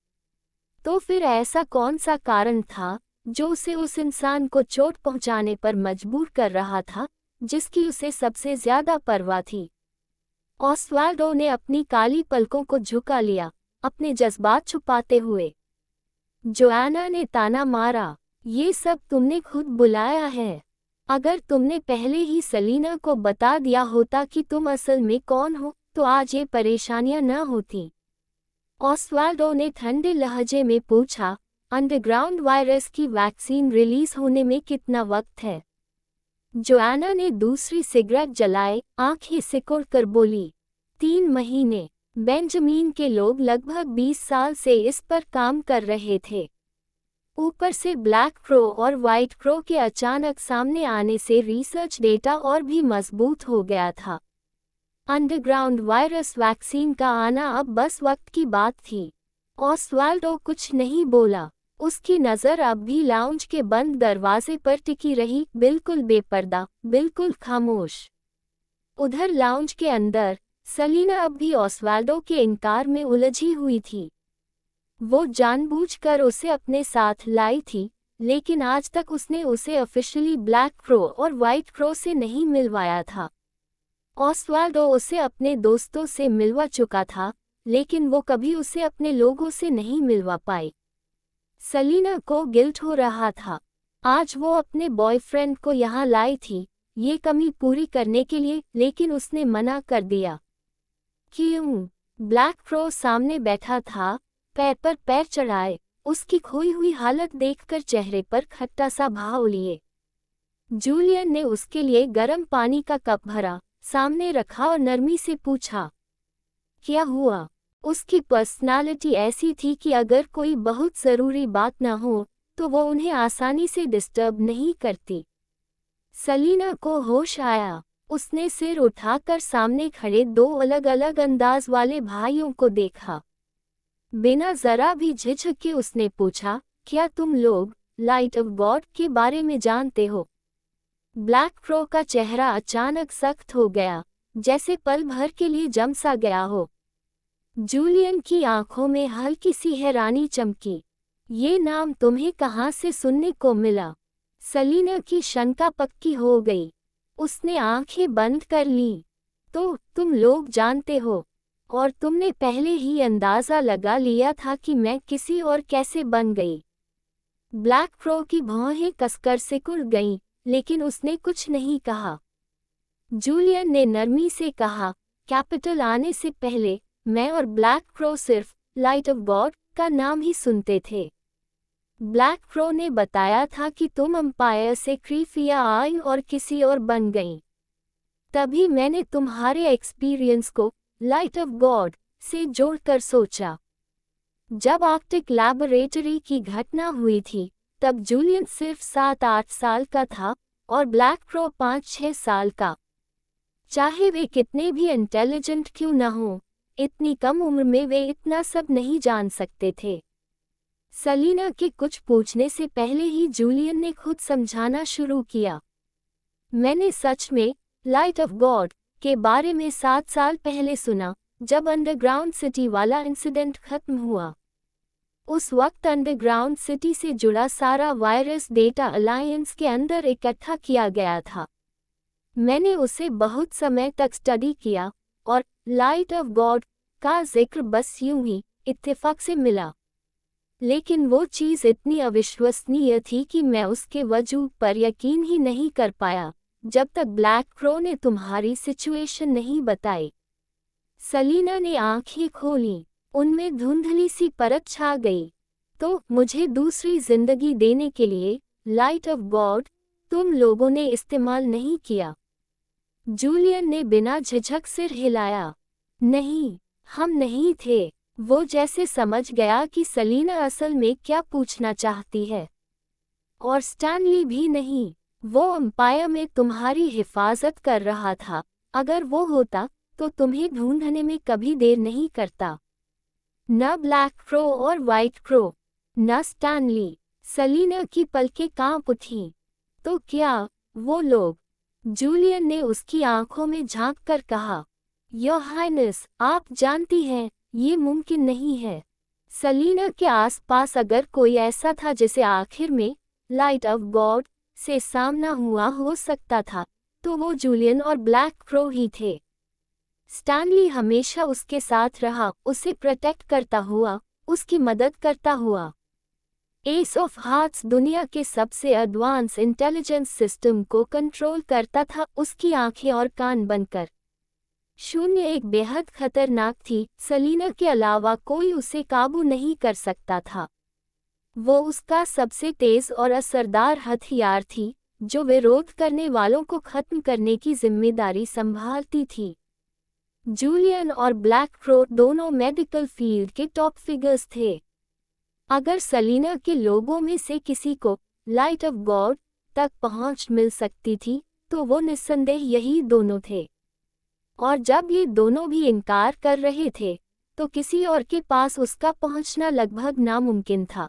तो फिर ऐसा कौन सा कारण था जो उसे उस इंसान को चोट पहुंचाने पर मजबूर कर रहा था जिसकी उसे सबसे ज्यादा परवाह थी? ऑसवाल्डो ने अपनी काली पलकों को झुका लिया, अपने जज्बात छुपाते हुए। जोआना ने ताना मारा, ये सब तुमने खुद बुलाया है। अगर तुमने पहले ही सलीना को बता दिया होता कि तुम असल में कौन हो तो आज ये परेशानियां न होती। ऑसवाल्डो ने ठंडे लहजे में पूछा, अंडरग्राउंड वायरस की वैक्सीन रिलीज होने में कितना वक्त है? जोआना ने दूसरी सिगरेट जलाए, आंखें सिकुड़कर बोली, 3 महीने। बेंजामिन के लोग लगभग 20 साल से इस पर काम कर रहे थे। ऊपर से ब्लैक क्रो और वाइट क्रो के अचानक सामने आने से रिसर्च डेटा और भी मजबूत हो गया था। अंडरग्राउंड वायरस वैक्सीन का आना अब बस वक्त की बात थी। ऑसवाल्डो कुछ नहीं बोला। उसकी नज़र अब भी लाउंज के बंद दरवाजे पर टिकी रही, बिल्कुल बेपर्दा, बिल्कुल खामोश। उधर लाउंज के अंदर सलीना अब भी ऑस्वाल्डो के इनकार में उलझी हुई थी। वो जानबूझकर उसे अपने साथ लाई थी, लेकिन आज तक उसने उसे ऑफिशियली ब्लैक क्रो और व्हाइट क्रो से नहीं मिलवाया था। ऑस्वाल्डो उसे अपने दोस्तों से मिलवा चुका था, लेकिन वो कभी उसे अपने लोगों से नहीं मिलवा पाई। सलीना को गिल्ट हो रहा था। आज वो अपने बॉयफ्रेंड को यहाँ लाई थी, ये कमी पूरी करने के लिए, लेकिन उसने मना कर दिया। क्यों? ब्लैक क्रो सामने बैठा था, पैर पर पैर चढ़ाए, उसकी खोई हुई हालत देखकर चेहरे पर खट्टा सा भाव लिए। जूलियन ने उसके लिए गर्म पानी का कप भरा, सामने रखा और नरमी से पूछा, क्या हुआ? उसकी पर्सनालिटी ऐसी थी कि अगर कोई बहुत ज़रूरी बात न हो तो वो उन्हें आसानी से डिस्टर्ब नहीं करती। सलीना को होश आया। उसने सिर उठाकर सामने खड़े दो अलग अलग अंदाज वाले भाइयों को देखा। बिना जरा भी झिझक के उसने पूछा, क्या तुम लोग लाइट ऑफ गॉड के बारे में जानते हो? ब्लैक क्रो का चेहरा अचानक सख्त हो गया, जैसे पल भर के लिए जम सा गया हो। जूलियन की आंखों में हल्की सी हैरानी चमकी। ये नाम तुम्हें कहाँ से सुनने को मिला? सलीना की शंका पक्की हो गई। उसने आंखें बंद कर ली। तो तुम लोग जानते हो, और तुमने पहले ही अंदाजा लगा लिया था कि मैं किसी और कैसे बन गई। ब्लैक क्रो की भौहें कसकर सिकुड़ गईं, लेकिन उसने कुछ नहीं कहा। जूलियन ने नरमी से कहा, कैपिटल आने से पहले मैं और ब्लैक क्रो सिर्फ लाइट ऑफ गॉड का नाम ही सुनते थे। ब्लैक क्रो ने बताया था कि तुम अंपायर से क्रीफिया आई और किसी और बन गईं। तभी मैंने तुम्हारे एक्सपीरियंस को लाइट ऑफ गॉड से जोड़कर सोचा। जब आर्कटिक लैबोरेटरी की घटना हुई थी, तब जूलियन सिर्फ 7-8 साल का था और ब्लैक क्रो 5-6 साल का। चाहे वे कितने भी इंटेलिजेंट क्यों न हों, इतनी कम उम्र में वे इतना सब नहीं जान सकते थे। सलीना के कुछ पूछने से पहले ही जूलियन ने खुद समझाना शुरू किया। मैंने सच में लाइट ऑफ गॉड के बारे में 7 साल पहले सुना, जब अंडरग्राउंड सिटी वाला इंसिडेंट खत्म हुआ। उस वक्त अंडरग्राउंड सिटी से जुड़ा सारा वायरस डेटा अलायंस के अंदर इकट्ठा किया गया था। मैंने उसे बहुत समय तक स्टडी किया और लाइट ऑफ गॉड का जिक्र बस यूं ही इत्तेफाक से मिला। लेकिन वो चीज़ इतनी अविश्वसनीय थी कि मैं उसके वजूद पर यकीन ही नहीं कर पाया, जब तक ब्लैक क्रो ने तुम्हारी सिचुएशन नहीं बताई। सलीना ने आंखें खोलीं, उनमें धुंधली सी परत छा गई। तो मुझे दूसरी जिंदगी देने के लिए लाइट ऑफ गॉड तुम लोगों ने इस्तेमाल नहीं किया? जूलियन ने बिना झिझक सिर हिलाया। नहीं, हम नहीं थे। वो जैसे समझ गया कि सलीना असल में क्या पूछना चाहती है। और स्टैनली भी नहीं। वो अंपायर में तुम्हारी हिफाजत कर रहा था। अगर वो होता तो तुम्हें ढूंढने में कभी देर नहीं करता। न ब्लैक क्रो और व्हाइट क्रो, न स्टैनली। सलीना की पलकें कांप उठीं। तो क्या वो लोग? जूलियन ने उसकी आंखों में झांककर कहा, योर हाइनेस, आप जानती हैं, ये मुमकिन नहीं है। सलीना के आसपास अगर कोई ऐसा था जिसे आखिर में लाइट ऑफ गॉड से सामना हुआ हो सकता था, तो वो जूलियन और ब्लैक क्रो ही थे। स्टैनली हमेशा उसके साथ रहा, उसे प्रोटेक्ट करता हुआ, उसकी मदद करता हुआ। एस ऑफ हार्ट्स दुनिया के सबसे एडवांस इंटेलिजेंस सिस्टम को कंट्रोल करता था, उसकी आंखें और कान बनकर। शून्य एक बेहद खतरनाक थी, सलीना के अलावा कोई उसे काबू नहीं कर सकता था। वो उसका सबसे तेज और असरदार हथियार थी, जो विरोध करने वालों को खत्म करने की जिम्मेदारी संभालती थी। जूलियन और ब्लैक क्रो दोनों मेडिकल फील्ड के टॉप फिगर्स थे। अगर सलीना के लोगों में से किसी को लाइट ऑफ गॉड तक पहुंच मिल सकती थी, तो वो निस्संदेह यही दोनों थे। और जब ये दोनों भी इनकार कर रहे थे, तो किसी और के पास उसका पहुंचना लगभग नामुमकिन था।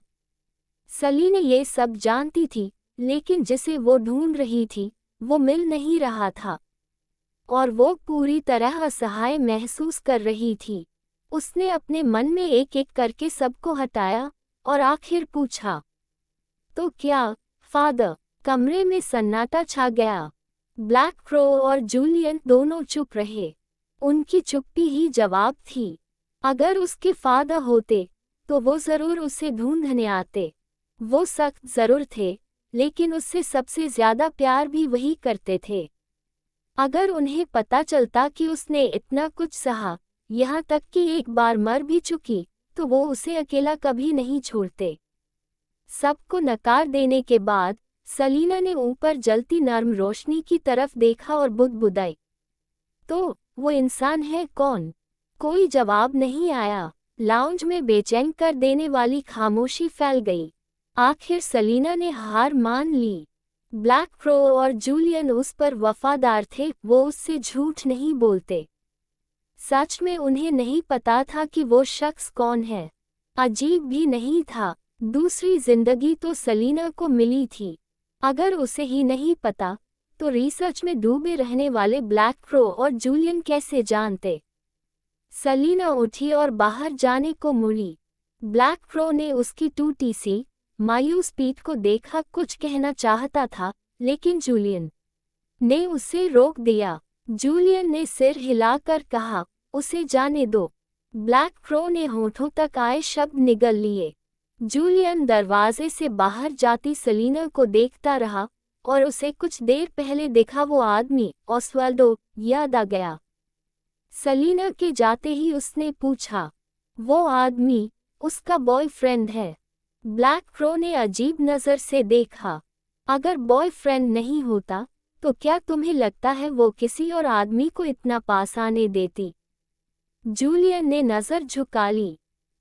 सलीना ये सब जानती थी, लेकिन जिसे वो ढूंढ रही थी, वो मिल नहीं रहा था। और वो पूरी तरह असहाय महसूस कर रही थी। उसने अपने मन में एक एक करके सबको हटाया और आखिर पूछा, तो क्या फादर? कमरे में सन्नाटा छा गया। ब्लैक क्रो और जूलियन दोनों चुप रहे। उनकी चुप्पी ही जवाब थी। अगर उसके फादर होते तो वो जरूर उसे ढूंढने आते। वो सख्त जरूर थे, लेकिन उससे सबसे ज्यादा प्यार भी वही करते थे। अगर उन्हें पता चलता कि उसने इतना कुछ सहा, यहाँ तक कि एक बार मर भी चुकी, तो वो उसे अकेला कभी नहीं छोड़ते। सबको नकार देने के बाद सलीना ने ऊपर जलती नर्म रोशनी की तरफ देखा और बुदबुदाई, तो वो इंसान है कौन? कोई जवाब नहीं आया। लाउंज में बेचैन कर देने वाली खामोशी फैल गई। आखिर सलीना ने हार मान ली। ब्लैक क्रो और जूलियन उस पर वफादार थे, वो उससे झूठ नहीं बोलते। सच में उन्हें नहीं पता था कि वो शख्स कौन है। अजीब भी नहीं था, दूसरी जिंदगी तो सलीना को मिली थी। अगर उसे ही नहीं पता, तो रिसर्च में डूबे रहने वाले ब्लैक क्रो और जूलियन कैसे जानते? सलीना उठी और बाहर जाने को मुड़ी। ब्लैक क्रो ने उसकी टूटी सी, मायूस पीठ को देखा, कुछ कहना चाहता था, लेकिन जूलियन ने उसे रोक दिया। जूलियन ने सिर हिलाकर कहा, उसे जाने दो। ब्लैक क्रो ने होठों तक आए शब्द निगल लिए। जूलियन दरवाजे से बाहर जाती सलीना को देखता रहा, और उसे कुछ देर पहले देखा वो आदमी ऑस्वाल्डो याद आ गया। सलीना के जाते ही उसने पूछा, वो आदमी उसका बॉयफ्रेंड है? ब्लैक क्रो ने अजीब नज़र से देखा। अगर बॉयफ्रेंड नहीं होता, तो क्या तुम्हें लगता है वो किसी और आदमी को इतना पास आने देती? जूलियन ने नज़र झुका ली।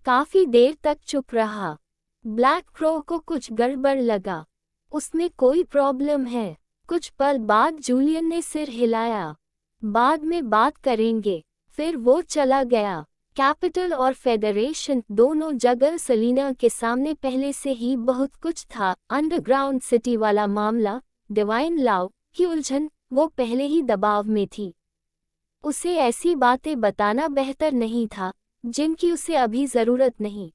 काफी देर तक चुप रहा। ब्लैक क्रो को कुछ गड़बड़ लगा। उसमें कोई प्रॉब्लम है? कुछ पल बाद जूलियन ने सिर हिलाया। बाद में बात करेंगे। फिर वो चला गया। कैपिटल और फेडरेशन दोनों जगह सलीना के सामने पहले से ही बहुत कुछ था। अंडरग्राउंड सिटी वाला मामला, डिवाइन लव की उलझन, वो पहले ही दबाव में थी। उसे ऐसी बातें बताना बेहतर नहीं था जिनकी उसे अभी जरूरत नहीं।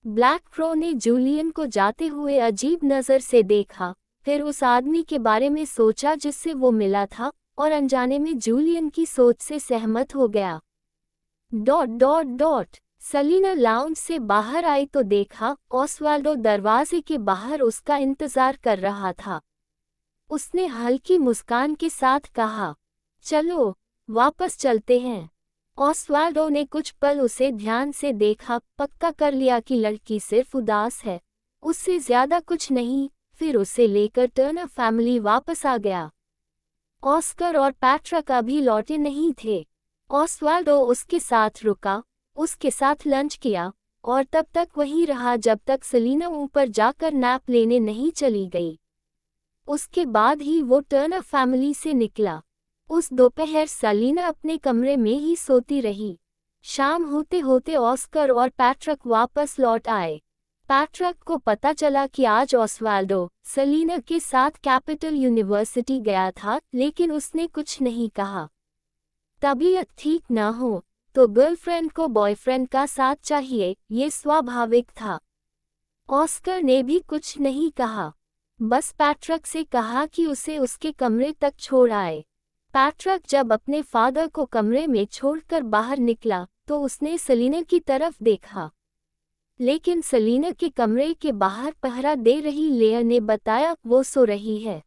ब्लैक क्रो ने जूलियन को जाते हुए अजीब नज़र से देखा, फिर उस आदमी के बारे में सोचा जिससे वो मिला था, और अनजाने में जूलियन की सोच से सहमत हो गया। सलीना लाउंज से बाहर आई तो देखा ऑस्वाल्डो दरवाजे के बाहर उसका इंतजार कर रहा था। उसने हल्की मुस्कान के साथ कहा, चलो वापस चलते हैं। ऑस्वाल्डो ने कुछ पल उसे ध्यान से देखा, पक्का कर लिया कि लड़की सिर्फ उदास है, उससे ज्यादा कुछ नहीं। फिर उसे लेकर टर्नर फैमिली वापस आ गया। ऑस्कर और पैट्रिक अभी लौटे नहीं थे। ऑस्वाल्डो उसके साथ रुका, उसके साथ लंच किया, और तब तक वहीं रहा जब तक सलीना ऊपर जाकर नैप लेने नहीं चली गई। उसके बाद ही वो टर्नर फैमिली से निकला। उस दोपहर सलीना अपने कमरे में ही सोती रही। शाम होते होते ऑस्कर और पैट्रिक वापस लौट आए। पैट्रिक को पता चला कि आज ऑस्वाल्डो सलीना के साथ कैपिटल यूनिवर्सिटी गया था, लेकिन उसने कुछ नहीं कहा। तबीयत ठीक न हो तो गर्लफ्रेंड को बॉयफ्रेंड का साथ चाहिए, ये स्वाभाविक था। ऑस्कर ने भी कुछ नहीं कहा, बस पैट्रिक से कहा कि उसे उसके कमरे तक छोड़ आए। पैट्रिक जब अपने फादर को कमरे में छोड़कर बाहर निकला तो उसने सलीना की तरफ देखा, लेकिन सलीना के कमरे के बाहर पहरा दे रही लेयर ने बताया वो सो रही है।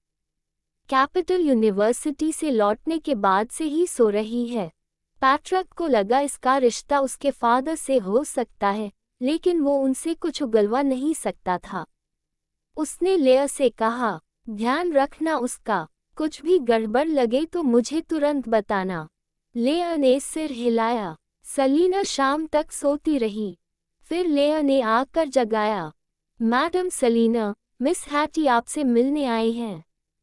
कैपिटल यूनिवर्सिटी से लौटने के बाद से ही सो रही है। पैट्रिक को लगा इसका रिश्ता उसके फादर से हो सकता है, लेकिन वो उनसे कुछ उगलवा नहीं सकता था। उसने लेयर से कहा, ध्यान रखना उसका, कुछ भी गड़बड़ लगे तो मुझे तुरंत बताना। लेयर ने सिर हिलाया। सलीना शाम तक सोती रही। फिर लेयर ने आकर जगाया। मैडम सलीना, मिस हैटी आपसे मिलने आई हैं।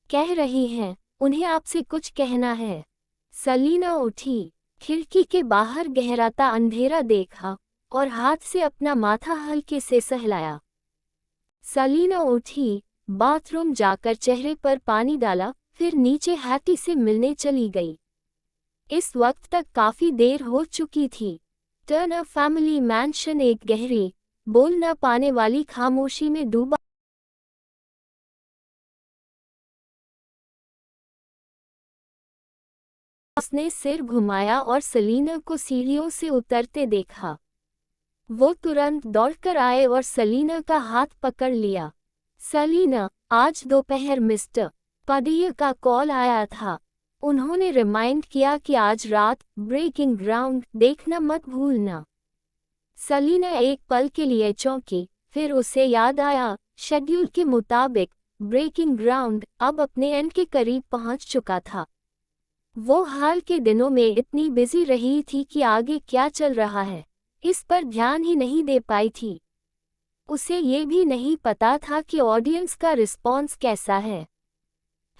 कह रही हैं उन्हें आपसे कुछ कहना है। सलीना उठी, खिड़की के बाहर गहराता अंधेरा देखा और हाथ से अपना माथा हल्के से सहलाया। सलीना उठी, बाथरूम जाकर चेहरे पर पानी डाला, फिर नीचे हैटी से मिलने चली गई। इस वक्त तक काफी देर हो चुकी थी। टर्नर फैमिली मैंशन एक गहरी, बोल न पाने वाली खामोशी में डूबा। उसने सिर घुमाया और सेलिना को सीढ़ियों से उतरते देखा। वो तुरंत दौड़कर आए और सेलिना का हाथ पकड़ लिया। सेलिना, आज दोपहर मिस्टर पदिया का कॉल आया था। उन्होंने रिमाइंड किया कि आज रात ब्रेकिंग ग्राउंड देखना मत भूलना। सेलिना एक पल के लिए चौंकी, फिर उसे याद आया, शेड्यूल के मुताबिक ब्रेकिंग ग्राउंड अब अपने एंड के करीब पहुंच चुका था। वो हाल के दिनों में इतनी बिजी रही थी कि आगे क्या चल रहा है इस पर ध्यान ही नहीं दे पाई थी। उसे ये भी नहीं पता था कि ऑडियंस का रिस्पॉन्स कैसा है।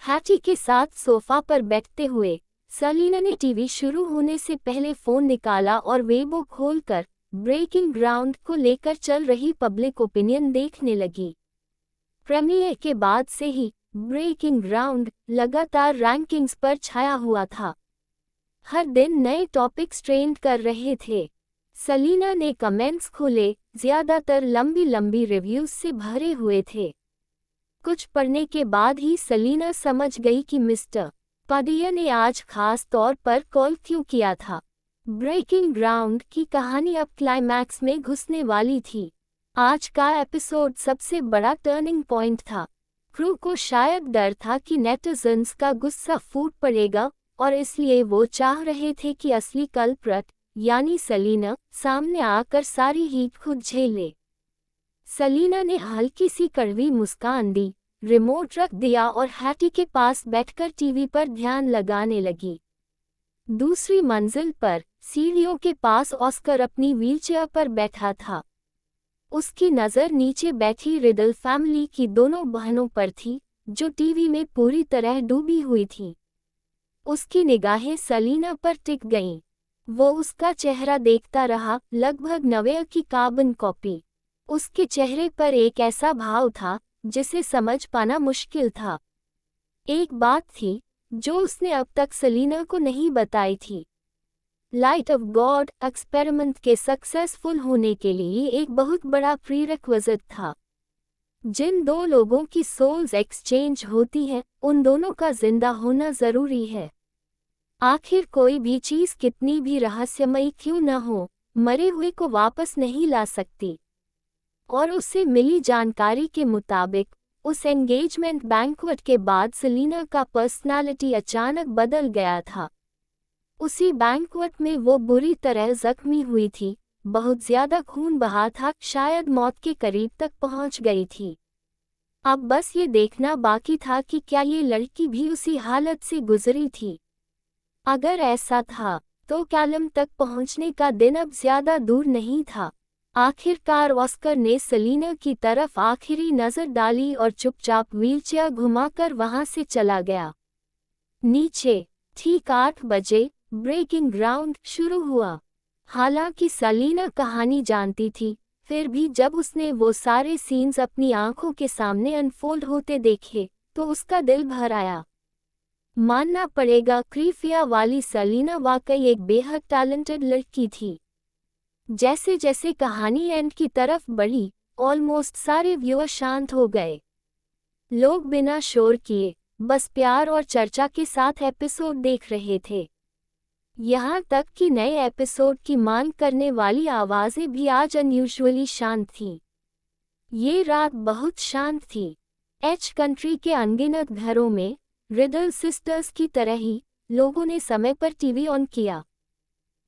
हैटी के साथ सोफा पर बैठते हुए सेलिना ने टीवी शुरू होने से पहले फोन निकाला और वेबो खोलकर ब्रेकिंग ग्राउंड को लेकर चल रही पब्लिक ओपिनियन देखने लगी। प्रीमियर के बाद से ही ब्रेकिंग ग्राउंड लगातार रैंकिंग्स पर छाया हुआ था। हर दिन नए टॉपिक्स ट्रेंड कर रहे थे। सेलिना ने कमेंट्स खोले, ज्यादातर लंबी लंबी रिव्यूज से भरे हुए थे। कुछ पढ़ने के बाद ही सेलिना समझ गई कि मिस्टर पदिया ने आज खास तौर पर कॉल क्यों किया था। ब्रेकिंग ग्राउंड की कहानी अब क्लाइमैक्स में घुसने वाली थी। आज का एपिसोड सबसे बड़ा टर्निंग पॉइंट था। क्रू को शायद डर था कि नेटिजन्स का गुस्सा फूट पड़ेगा और इसलिए वो चाह रहे थे कि असली कल्प्रिट यानी सेलिना सामने आकर सारी हीट खुद झेले। सेलिना ने हल्की सी कड़वी मुस्कान दी, रिमोट रख दिया और हैटी के पास बैठकर टीवी पर ध्यान लगाने लगी। दूसरी मंजिल पर सीढ़ियों के पास ऑस्कर अपनी व्हीलचेयर पर बैठा था। उसकी नज़र नीचे बैठी रिडल फैमिली की दोनों बहनों पर थी, जो टीवी में पूरी तरह डूबी हुई थीं। उसकी निगाहें सेलिना पर टिक गईं। वो उसका चेहरा देखता रहा, लगभग नवे की कार्बन कॉपी। उसके चेहरे पर एक ऐसा भाव था जिसे समझ पाना मुश्किल था। एक बात थी जो उसने अब तक सेलिना को नहीं बताई थी। लाइट ऑफ गॉड एक्सपेरिमेंट के सक्सेसफुल होने के लिए एक बहुत बड़ा प्रीरिक्विजिट था। जिन दो लोगों की सोल्स एक्सचेंज होती है, उन दोनों का जिंदा होना जरूरी है। आखिर कोई भी चीज कितनी भी रहस्यमयी क्यों न हो, मरे हुए को वापस नहीं ला सकती। और उससे मिली जानकारी के मुताबिक उस एंगेजमेंट बैंक्वेट के बाद सेलिना का पर्सनालिटी अचानक बदल गया था। उसी बैंक्वेट में वो बुरी तरह जख्मी हुई थी, बहुत ज्यादा खून बहा था, शायद मौत के करीब तक पहुंच गई थी। अब बस ये देखना बाकी था कि क्या ये लड़की भी उसी हालत से गुजरी थी। अगर ऐसा था तो कैलम तक पहुंचने का दिन अब ज्यादा दूर नहीं था। आखिरकार ऑस्कर ने सेलिना की तरफ आखिरी नजर डाली और चुपचाप व्हीलचेयर घुमाकर वहां से चला गया। नीचे ठीक 8 बजे ब्रेकिंग ग्राउंड शुरू हुआ। हालांकि सेलिना कहानी जानती थी, फिर भी जब उसने वो सारे सीन्स अपनी आंखों के सामने अनफोल्ड होते देखे तो उसका दिल भर आया। मानना पड़ेगा, क्रीफिया वाली सेलिना वाकई एक बेहद टैलेंटेड लड़की थी। जैसे जैसे कहानी एंड की तरफ बढ़ी, ऑलमोस्ट सारे व्यूअर शांत हो गए। लोग बिना शोर किए बस प्यार और चर्चा के साथ एपिसोड देख रहे थे। यहाँ तक कि नए एपिसोड की मांग करने वाली आवाजें भी आज अनयूजुअली शांत थीं। ये रात बहुत शांत थी। एच कंट्री के अनगिनत घरों में रिडल सिस्टर्स की तरह ही लोगों ने समय पर टीवी ऑन किया,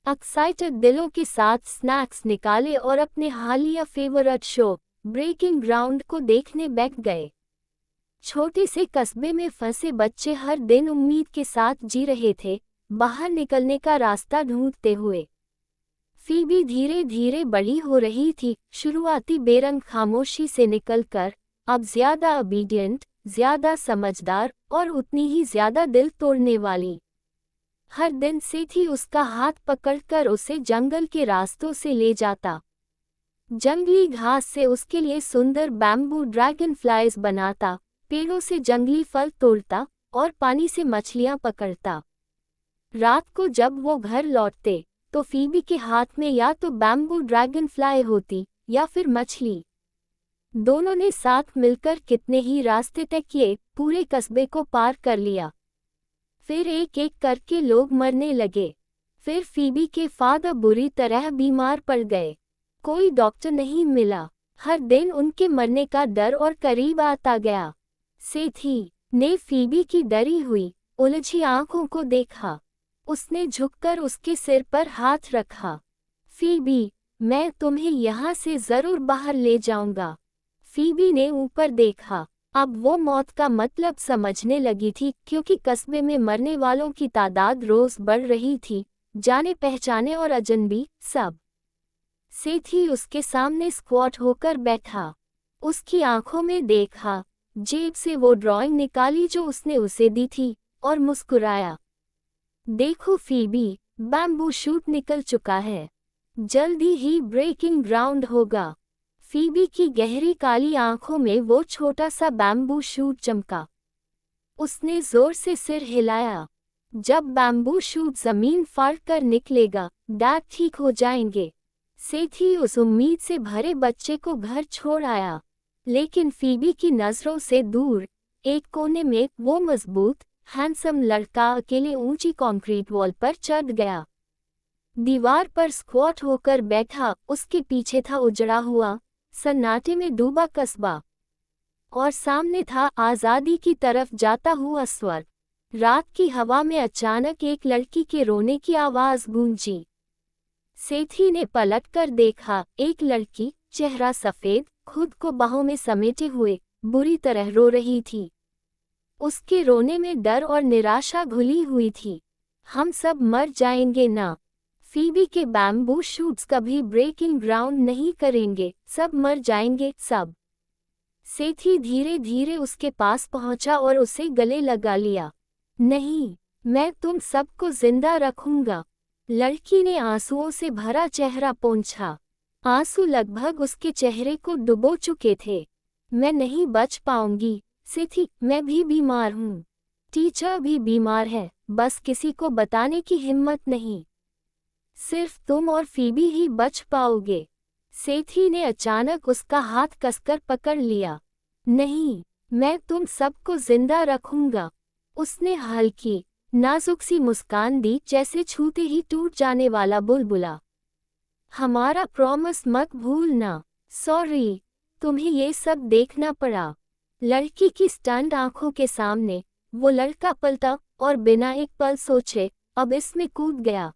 एक्साइटेड दिलों के साथ स्नैक्स निकाले और अपने हालिया फेवरेट शो ब्रेकिंग ग्राउंड को देखने बैठ गए। छोटे से कस्बे में फंसे बच्चे हर दिन उम्मीद के साथ जी रहे थे, बाहर निकलने का रास्ता ढूंढते हुए। फीबी धीरे धीरे बड़ी हो रही थी, शुरुआती बेरंग खामोशी से निकलकर अब ज्यादा ओबीडियंट, ज्यादा समझदार और उतनी ही ज्यादा दिल तोड़ने वाली। हर दिन से थी उसका हाथ पकड़कर उसे जंगल के रास्तों से ले जाता, जंगली घास से उसके लिए सुंदर बैम्बू ड्रैगन फ्लाइज बनाता, पेड़ों से जंगली फल तोड़ता और पानी से मछलियां पकड़ता। रात को जब वो घर लौटते तो फीबी के हाथ में या तो बैम्बू ड्रैगन फ्लाई होती या फिर मछली। दोनों ने साथ मिलकर कितने ही रास्ते तय किए, पूरे कस्बे को पार कर लिया। फिर एक एक करके लोग मरने लगे। फिर फीबी के फादर बुरी तरह बीमार पड़ गए। कोई डॉक्टर नहीं मिला। हर दिन उनके मरने का डर और करीब आता गया। सेथी ने फीबी की डरी हुई, उलझी आंखों को देखा। उसने झुककर उसके सिर पर हाथ रखा। फीबी, मैं तुम्हें यहाँ से जरूर बाहर ले जाऊंगा। फीबी ने ऊपर देखा। अब वो मौत का मतलब समझने लगी थी, क्योंकि कस्बे में मरने वालों की तादाद रोज बढ़ रही थी, जाने पहचाने और अजनबी सब। सेथी उसके सामने स्क्वाट होकर बैठा। उसकी आंखों में देखा, जेब से वो ड्राइंग निकाली जो उसने उसे दी थी, और मुस्कुराया। देखो फीबी, बैम्बू शूट निकल चुका है। जल्दी ही ब्रेकिंग ग्राउंड होगा। फीबी की गहरी काली आंखों में वो छोटा सा बैम्बू शूट चमका। उसने जोर से सिर हिलाया। जब बैम्बू शूट जमीन फाड़ कर निकलेगा, डैड ठीक हो जाएंगे। सेथी उस उम्मीद से भरे बच्चे को घर छोड़ आया। लेकिन फीबी की नजरों से दूर एक कोने में वो मजबूत, हैंडसम लड़का अकेले ऊंची कंक्रीट वॉल पर चढ़ गया। दीवार पर स्क्वाट होकर बैठा, उसके पीछे था उजड़ा हुआ, सन्नाटे में डूबा कस्बा, और सामने था आजादी की तरफ जाता हुआ स्वर्ग। रात की हवा में अचानक एक लड़की के रोने की आवाज गूंजी। सेथी ने पलटकर देखा। एक लड़की, चेहरा सफेद, खुद को बाहों में समेटे हुए, बुरी तरह रो रही थी। उसके रोने में डर और निराशा घुली हुई थी। हम सब मर जाएंगे ना। फीबी के बैम्बू शूट्स कभी ब्रेकिंग ग्राउंड नहीं करेंगे, सब मर जाएंगे सब। सेथी धीरे धीरे उसके पास पहुंचा और उसे गले लगा लिया। नहीं, मैं तुम सबको जिंदा रखूंगा। लड़की ने आंसुओं से भरा चेहरा पोंछा। आंसू लगभग उसके चेहरे को डुबो चुके थे। मैं नहीं बच पाऊंगी सेथी, मैं भी बीमार हूँ। टीचर भी बीमार है, बस किसी को बताने की हिम्मत नहीं। सिर्फ तुम और फीबी ही बच पाओगे। सेथी ने अचानक उसका हाथ कसकर पकड़ लिया। नहीं, मैं तुम सबको जिंदा रखूंगा। उसने हल्की, नाजुक सी मुस्कान दी, जैसे छूते ही टूट जाने वाला बुलबुला। हमारा प्रॉमिस मत भूलना। सॉरी, तुम्हें ये सब देखना पड़ा। लड़की की स्टन्ड आंखों के सामने वो लड़का पलटा और बिना एक पल सोचे अब इसमें कूद गया।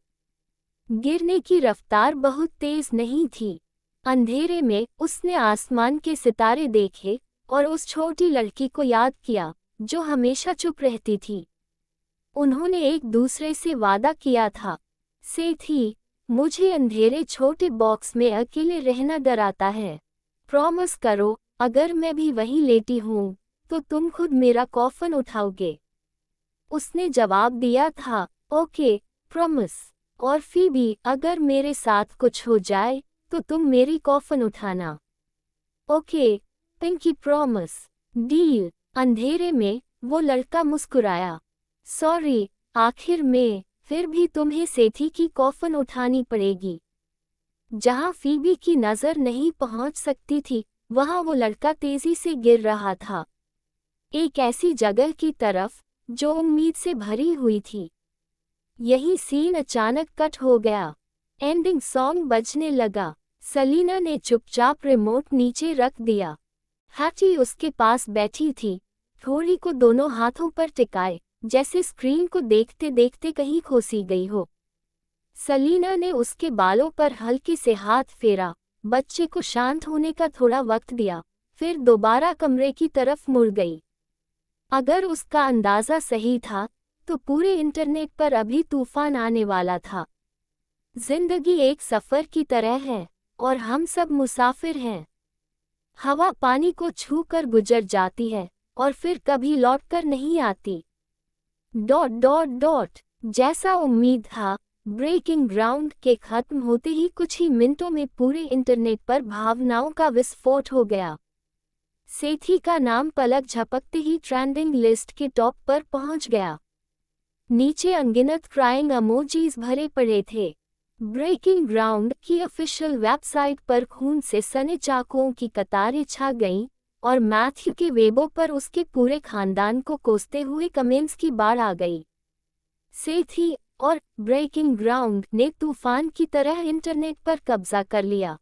गिरने की रफ्तार बहुत तेज नहीं थी। अंधेरे में उसने आसमान के सितारे देखे और उस छोटी लड़की को याद किया, जो हमेशा चुप रहती थी। उन्होंने एक दूसरे से वादा किया था, सेथी, मुझे अंधेरे छोटे बॉक्स में अकेले रहना डराता है। प्रॉमिस करो, अगर मैं भी वहीं लेटी हूँ तो तुम खुद मेरा कॉफन उठाओगे। उसने जवाब दिया था, ओके, प्रॉमिस। और फीबी, अगर मेरे साथ कुछ हो जाए तो तुम मेरी कॉफन उठाना। Okay, pinky promise. डील। अंधेरे में वो लड़का मुस्कुराया। सॉरी, आखिर में फिर भी तुम्हें सेथी की कॉफन उठानी पड़ेगी। जहां फीबी की नजर नहीं पहुंच सकती थी, वहां वो लड़का तेजी से गिर रहा था, एक ऐसी जगह की तरफ जो उम्मीद से भरी हुई थी। यही सीन अचानक कट हो गया। एंडिंग सॉन्ग बजने लगा। सलीना ने चुपचाप रिमोट नीचे रख दिया। हैटी उसके पास बैठी थी, थोड़ी को दोनों हाथों पर टिकाए, जैसे स्क्रीन को देखते देखते कहीं खोसी गई हो। सलीना ने उसके बालों पर हल्के से हाथ फेरा, बच्चे को शांत होने का थोड़ा वक्त दिया, फिर दोबारा कमरे की तरफ मुड़ गई। अगर उसका अंदाजा सही था तो पूरे इंटरनेट पर अभी तूफान आने वाला था। जिंदगी एक सफर की तरह है और हम सब मुसाफिर हैं। हवा पानी को छू कर गुजर जाती है और फिर कभी लौटकर नहीं आती। ... जैसा उम्मीद था, ब्रेकिंग ग्राउंड के खत्म होते ही कुछ ही मिनटों में पूरे इंटरनेट पर भावनाओं का विस्फोट हो गया। सेथी का नाम पलक झपकते ही ट्रेंडिंग लिस्ट के टॉप पर पहुंच गया। नीचे अनगिनत क्राइंग इमोजीज भरे पड़े थे। ब्रेकिंग ग्राउंड की ऑफिशियल वेबसाइट पर खून से सने चाकुओं की कतारें छा गईं और मैथ्यू के वेबो पर उसके पूरे खानदान को कोसते हुए कमेंट्स की बाढ़ आ गई। सेथी और ब्रेकिंग ग्राउंड ने तूफान की तरह इंटरनेट पर कब्जा कर लिया।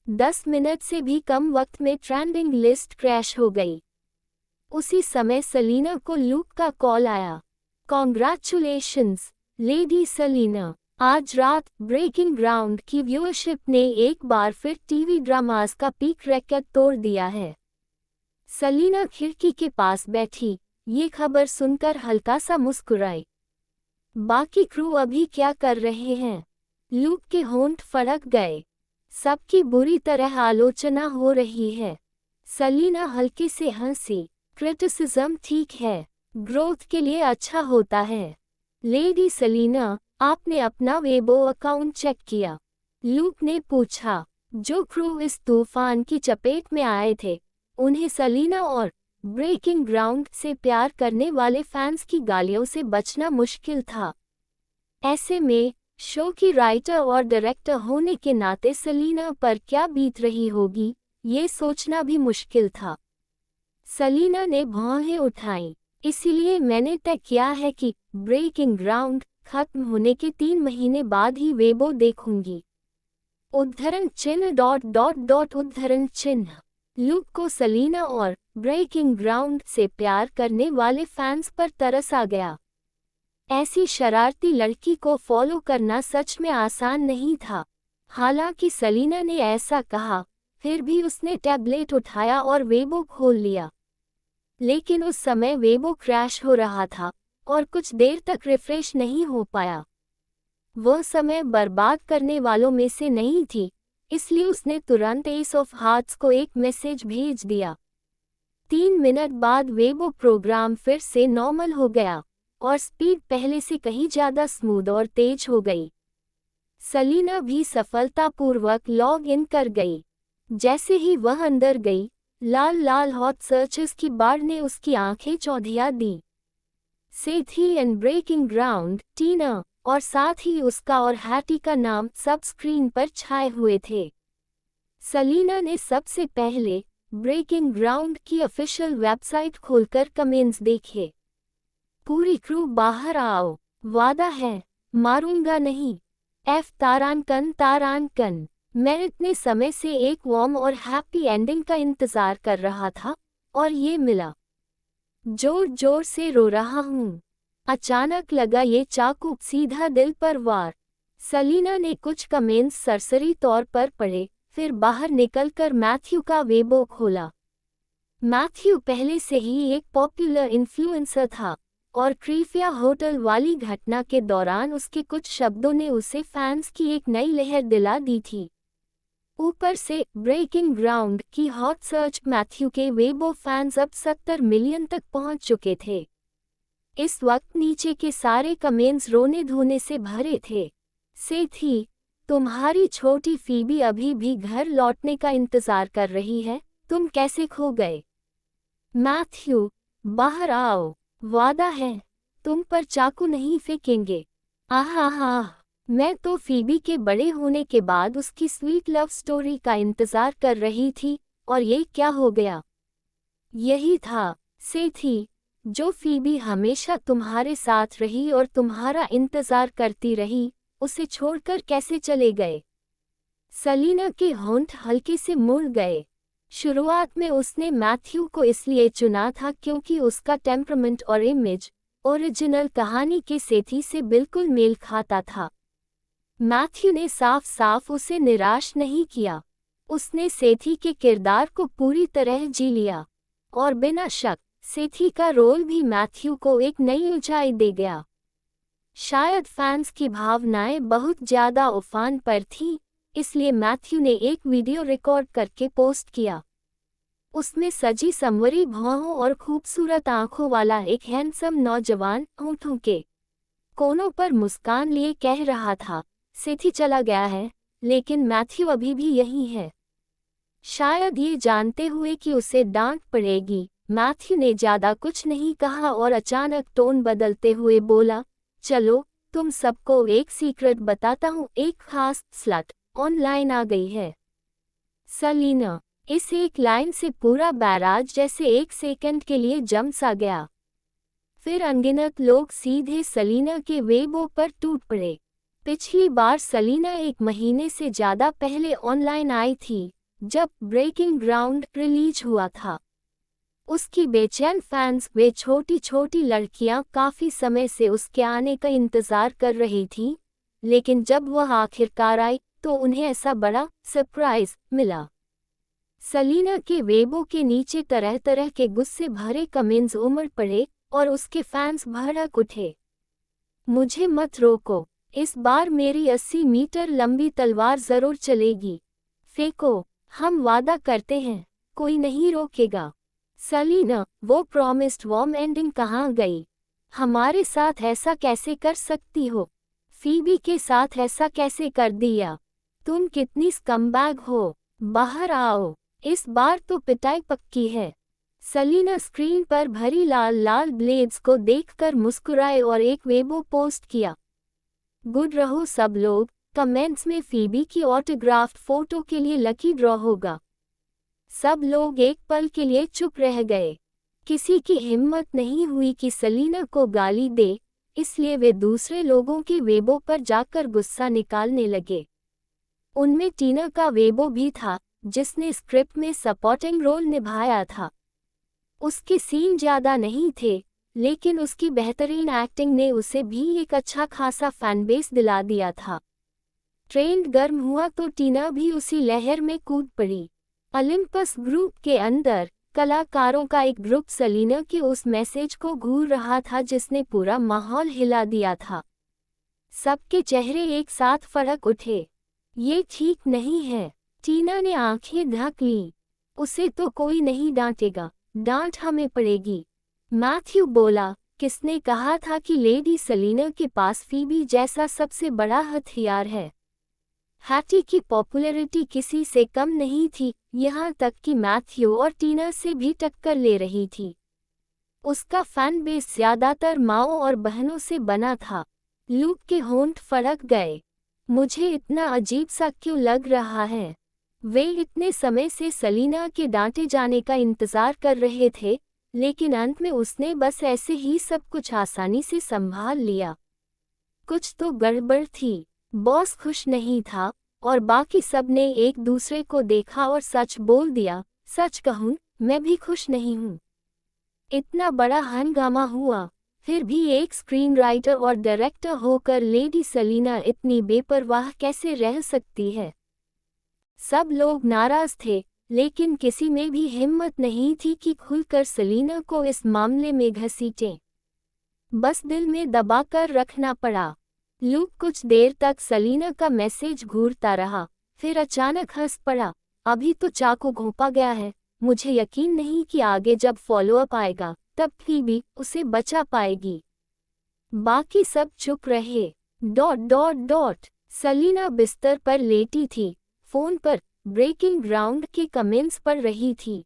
10 मिनट से भी कम वक्त में ट्रेंडिंग लिस्ट क्रैश हो गई। उसी समय सलीना को लूक का कॉल आया। कॉन्ग्रेचुलेशंस लेडी सलीना, आज रात ब्रेकिंग ग्राउंड की व्यूअरशिप ने एक बार फिर टीवी ड्रामास का पीक रिकॉर्ड तोड़ दिया है। सलीना खिड़की के पास बैठी ये खबर सुनकर हल्का सा मुस्कुराई। बाकी क्रू अभी क्या कर रहे हैं? लूक के होंठ फड़क गए। सबकी बुरी तरह आलोचना हो रही है। सलीना हल्के से हंसी। क्रिटिसिज्म ठीक है, ग्रोथ के लिए अच्छा होता है। लेडी सलीना, आपने अपना वेबो अकाउंट चेक किया? लूक ने पूछा। जो क्रू इस तूफान की चपेट में आए थे, उन्हें सलीना और ब्रेकिंग ग्राउंड से प्यार करने वाले फैंस की गालियों से बचना मुश्किल था। ऐसे में शो की राइटर और डायरेक्टर होने के नाते सलीना पर क्या बीत रही होगी, ये सोचना भी मुश्किल था। सलीना ने भौहें उठाईं। इसीलिए मैंने तय किया है कि ब्रेकिंग ग्राउंड खत्म होने के 3 महीने बाद ही वेबो देखूंगी। उद्धरण चिन्ह ... उद्धरण चिन्ह। लूक को सलीना और ब्रेकिंग ग्राउंड से प्यार करने वाले फैंस पर तरस आ गया। ऐसी शरारती लड़की को फॉलो करना सच में आसान नहीं था। हालांकि सलीना ने ऐसा कहा, फिर भी उसने टैबलेट उठाया और वेबो खोल लिया। लेकिन उस समय वेबो क्रैश हो रहा था और कुछ देर तक रिफ्रेश नहीं हो पाया। वह समय बर्बाद करने वालों में से नहीं थी, इसलिए उसने तुरंत एस ऑफ हार्ट्स को एक मैसेज भेज दिया। 3 मिनट बाद वेबो प्रोग्राम फिर से नॉर्मल हो गया और स्पीड पहले से कहीं ज़्यादा स्मूथ और तेज हो गई। सलीना भी सफलतापूर्वक लॉग इन कर गई। जैसे ही वह अंदर गई, लाल लाल हॉट सर्चेस की बाढ़ ने उसकी आंखें चौधिया दी। सेथी एंड ब्रेकिंग ग्राउंड, टीना और साथ ही उसका और हैटी का नाम सब स्क्रीन पर छाए हुए थे। सलीना ने सबसे पहले ब्रेकिंग ग्राउंड की ऑफिशियल वेबसाइट खोलकर कमेंट्स देखे। पूरी क्रू बाहर आओ, वादा है, मारूंगा नहीं। तारांकन। मैं इतने समय से एक वार्म और हैप्पी एंडिंग का इंतजार कर रहा था और ये मिला। जोर जोर से रो रहा हूँ। अचानक लगा ये चाकू सीधा दिल पर वार। सलीना ने कुछ कमेंट्स सरसरी तौर पर पढ़े, फिर बाहर निकलकर मैथ्यू का वेबो खोला। मैथ्यू पहले से ही एक पॉपुलर इन्फ्लुएंसर था और क्रीफिया होटल वाली घटना के दौरान उसके कुछ शब्दों ने उसे फैंस की एक नई लहर दिला दी थी। ऊपर से ब्रेकिंग ग्राउंड की हॉट सर्च मैथ्यू के वेबो फैंस अब 70 मिलियन तक पहुंच चुके थे। इस वक्त नीचे के सारे कमेंट्स रोने धोने से भरे थे। सेथी, तुम्हारी छोटी फीबी अभी भी घर लौटने का इंतजार कर रही है, तुम कैसे खो गए? मैथ्यू, बाहर आओ, वादा है, तुम पर चाकू नहीं फेंकेंगे। आहा, मैं तो फीबी के बड़े होने के बाद उसकी स्वीट लव स्टोरी का इंतजार कर रही थी और ये क्या हो गया? यही था, सेथी, जो फीबी हमेशा तुम्हारे साथ रही और तुम्हारा इंतजार करती रही, उसे छोड़कर कैसे चले गए? सलीना के होंठ हल्के से मुड़ गए। शुरुआत में उसने मैथ्यू को इसलिए चुना था क्योंकि उसका टेम्परामेंट और इमेज ओरिजिनल कहानी के सेथी से बिल्कुल मेल खाता था। मैथ्यू ने साफ साफ उसे निराश नहीं किया। उसने सेथी के किरदार को पूरी तरह जी लिया और बिना शक सेथी का रोल भी मैथ्यू को एक नई ऊंचाई दे गया। शायद फैंस की भावनाएं बहुत ज्यादा उफान पर थीं, इसलिए मैथ्यू ने एक वीडियो रिकॉर्ड करके पोस्ट किया। उसमें सजी संवरी भौहों और खूबसूरत आंखों वाला एक हैंडसम नौजवान होठों के कोनों पर मुस्कान लिए कह रहा था, सेथी चला गया है, लेकिन मैथ्यू अभी भी यही है। शायद ये जानते हुए कि उसे डांट पड़ेगी, मैथ्यू ने ज्यादा कुछ नहीं कहा और अचानक टोन बदलते हुए बोला, चलो तुम सबको एक सीक्रेट बताता हूँ, एक खास स्लट ऑनलाइन आ गई है। सलीना। इस एक लाइन से पूरा बैराज जैसे एक सेकंड के लिए जम सा गया। फिर अनगिनत लोग सीधे सलीना के वेबो पर टूट पड़े। पिछली बार सलीना 1 महीने से ज्यादा पहले ऑनलाइन आई थी, जब ब्रेकिंग ग्राउंड रिलीज हुआ था। उसकी बेचैन फैंस, वे छोटी छोटी लड़कियां, काफी समय से उसके आने का इंतजार कर रही थीं, लेकिन जब वह आखिरकार आई तो उन्हें ऐसा बड़ा सरप्राइज मिला। सलीना के वेबो के नीचे तरह तरह के गुस्से भरे कमेंट्स उमड़ पड़े और उसके फैंस भड़क उठे। मुझे मत रोको, इस बार मेरी 80 मीटर लंबी तलवार जरूर चलेगी। फेंको, हम वादा करते हैं, कोई नहीं रोकेगा। सलीना, वो प्रॉमिस्ड वार्म एंडिंग कहाँ गई? हमारे साथ ऐसा कैसे कर सकती हो? फीबी के साथ ऐसा कैसे कर दिया? तुम कितनी स्कमबैग हो, बाहर आओ, इस बार तो पिटाई पक्की है। सलीना स्क्रीन पर भरी लाल लाल ब्लेड्स को देखकर मुस्कुराए और एक वेबो पोस्ट किया। गुड रहो सब लोग, कमेंट्स में फीबी की ऑटोग्राफ्ड फोटो के लिए लकी ड्रॉ होगा। सब लोग एक पल के लिए चुप रह गए। किसी की हिम्मत नहीं हुई कि सलीना को गाली दे, इसलिए वे दूसरे लोगों के वेबो पर जाकर गुस्सा निकालने लगे। उनमें टीना का वेबो भी था, जिसने स्क्रिप्ट में सपोर्टिंग रोल निभाया था। उसके सीन ज्यादा नहीं थे, लेकिन उसकी बेहतरीन एक्टिंग ने उसे भी एक अच्छा खासा फैनबेस दिला दिया था। ट्रेंड गर्म हुआ तो टीना भी उसी लहर में कूद पड़ी। ओलंपस ग्रुप के अंदर कलाकारों का एक ग्रुप सलीना के उस मैसेज को घूर रहा था जिसने पूरा माहौल हिला दिया था। सबके चेहरे एक साथ फड़क उठे। ये ठीक नहीं है। टीना ने आंखें ढक लीं। उसे तो कोई नहीं डांटेगा, डांट हमें पड़ेगी। मैथ्यू बोला, किसने कहा था कि लेडी सलीना के पास फीबी जैसा सबसे बड़ा हथियार है? हैटी की पॉपुलैरिटी किसी से कम नहीं थी, यहाँ तक कि मैथ्यू और टीना से भी टक्कर ले रही थी। उसका फैन बेस ज्यादातर माओ और बहनों से बना था। लूक के होंठ फड़क गए। मुझे इतना अजीब सा क्यों लग रहा है? वे इतने समय से सलीना के डांटे जाने का इंतजार कर रहे थे, लेकिन अंत में उसने बस ऐसे ही सब कुछ आसानी से संभाल लिया। कुछ तो गड़बड़ थी। बॉस खुश नहीं था और बाकी सब ने एक दूसरे को देखा और सच बोल दिया, सच कहूं, मैं भी खुश नहीं हूं। इतना बड़ा हंगामा हुआ, फिर भी एक स्क्रीन राइटर और डायरेक्टर होकर लेडी सलीना इतनी बेपरवाह कैसे रह सकती है? सब लोग नाराज थे, लेकिन किसी में भी हिम्मत नहीं थी कि खुलकर सलीना को इस मामले में घसीटें। बस दिल में दबाकर रखना पड़ा। लूक कुछ देर तक सलीना का मैसेज घूरता रहा, फिर अचानक हंस पड़ा। अभी तो चाकू घोंपा गया है, मुझे यकीन नहीं कि आगे जब फॉलोअप आएगा तब फीबी उसे बचा पाएगी। बाकी सब चुप रहे। ... सलीना बिस्तर पर लेटी थी, फोन पर ब्रेकिंग ग्राउंड के कमेंट्स पढ़ रही थी।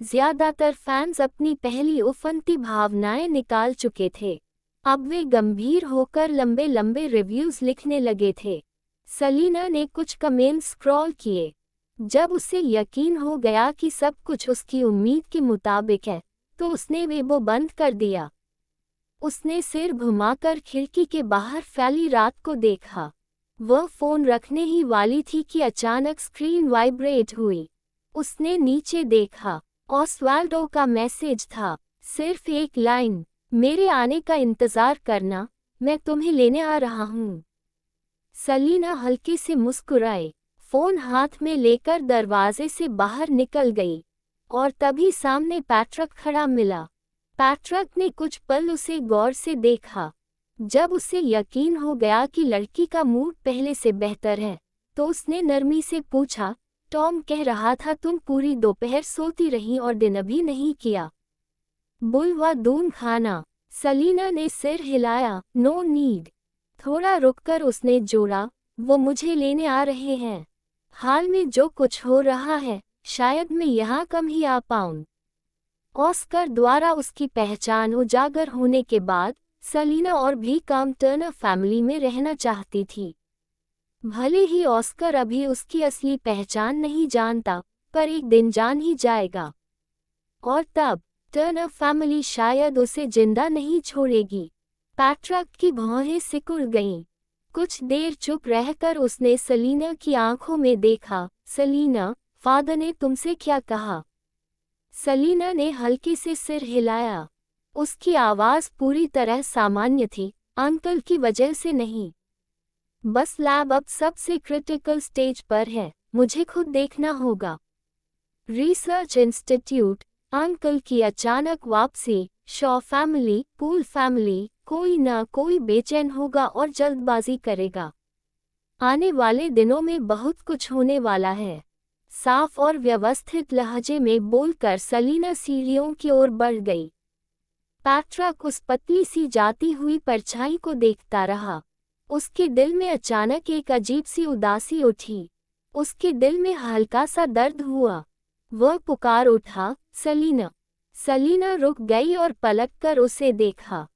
ज्यादातर फैंस अपनी पहली उफनती भावनाएं निकाल चुके थे। अब वे गंभीर होकर लंबे लंबे रिव्यूज लिखने लगे थे। सलीना ने कुछ कमेंट्स स्क्रॉल किए। जब उसे यकीन हो गया कि सब कुछ उसकी उम्मीद के मुताबिक है, तो उसने वेबो बंद कर दिया। उसने सिर घुमाकर खिड़की के बाहर फैली रात को देखा। वह फोन रखने ही वाली थी कि अचानक स्क्रीन वाइब्रेट हुई। उसने नीचे देखा। ऑस्वाल्डो का मैसेज था, सिर्फ एक लाइन, मेरे आने का इंतजार करना, मैं तुम्हें लेने आ रहा हूँ। सलीना हल्के से मुस्कुराई, फोन हाथ में लेकर दरवाजे से बाहर निकल गई, और तभी सामने पैट्रिक खड़ा मिला। पैट्रिक ने कुछ पल उसे गौर से देखा। जब उसे यकीन हो गया कि लड़की का मूड पहले से बेहतर है, तो उसने नरमी से पूछा, टॉम कह रहा था तुम पूरी दोपहर सोती रही और डिनर भी नहीं किया। बुलवा दून खाना। सलीना ने सिर हिलाया, नो नीड। थोड़ा रुककर उसने जोड़ा, वो मुझे लेने आ रहे हैं। हाल में जो कुछ हो रहा है, शायद मैं यहाँ कम ही आ पाऊँ। ऑस्कर द्वारा उसकी पहचान उजागर होने के बाद सेलिना और भी कम टर्नर फैमिली में रहना चाहती थी। भले ही ऑस्कर अभी उसकी असली पहचान नहीं जानता, पर एक दिन जान ही जाएगा। और तब टर्नर फैमिली शायद उसे जिंदा नहीं छोड़ेगी। पैट्रिक की भौहें सिकुड़ गईं। कुछ देर चुप रहकर उसने सेलिना की आंखों में देखा। सेलिना, फादर ने तुमसे क्या कहा? सेलिना ने हल्के से सिर हिलाया। उसकी आवाज पूरी तरह सामान्य थी, अंकल की वजह से नहीं। बस लैब अब सबसे क्रिटिकल स्टेज पर है, मुझे खुद देखना होगा। रिसर्च इंस्टीट्यूट, अंकल की अचानक वापसी, शॉ फैमिली, पूल फैमिली, कोई न कोई बेचैन होगा और जल्दबाजी करेगा। आने वाले दिनों में बहुत कुछ होने वाला है। साफ और व्यवस्थित लहजे में बोलकर सेलिना सीढ़ियों की ओर बढ़ गई। पैट्रिक उस पतली सी जाती हुई परछाई को देखता रहा। उसके दिल में अचानक एक अजीब सी उदासी उठी। उसके दिल में हल्का सा दर्द हुआ। वह पुकार उठा, सेलिना। सेलिना रुक गई और पलटकर उसे देखा।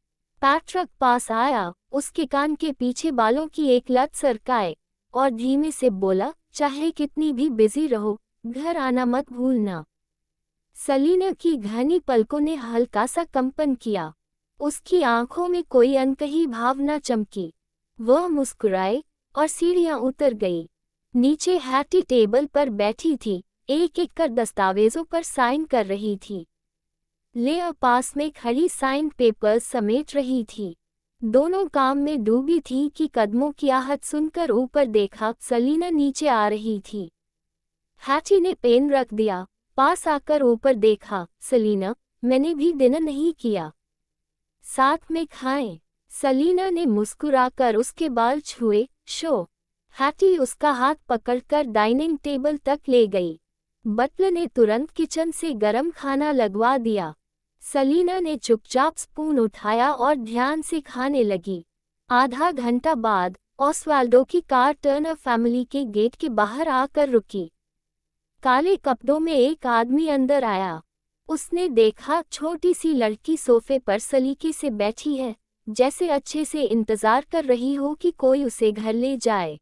पैट्रिक पास आया, उसके कान के पीछे बालों की एक लट सरकाए और धीमे से बोला, चाहे कितनी भी बिजी रहो, घर आना मत भूलना। सेलिना की घनी पलकों ने हल्का सा कंपन किया। उसकी आंखों में कोई अनकही भावना चमकी। वह मुस्कुराई और सीढ़ियां उतर गई। नीचे हैटी टेबल पर बैठी थी, एक एक कर दस्तावेजों पर साइन कर रही थी। लेआ पास में खड़ी साइन पेपर्स समेट रही थी। दोनों काम में डूबी थी कि कदमों की आहट सुनकर ऊपर देखा। सेलिना नीचे आ रही थी। हैटी ने पेन रख दिया, पास आकर ऊपर देखा। सेलिना, मैंने भी डिनर नहीं किया, साथ में खाएं। सेलिना ने मुस्कुराकर उसके बाल छुए। शो। हैटी उसका हाथ पकड़कर डाइनिंग टेबल तक ले गई। बटलर ने तुरंत किचन से गरम खाना लगवा दिया। सेलिना ने चुपचाप स्पून उठाया और ध्यान से खाने लगी। आधा घंटा बाद ऑस्वाल्डो की कार टर्नर फैमिली के गेट के बाहर आकर रुकी। काले कपड़ों में एक आदमी अंदर आया। उसने देखा छोटी सी लड़की सोफे पर सलीके से बैठी है, जैसे अच्छे से इंतजार कर रही हो कि कोई उसे घर ले जाए।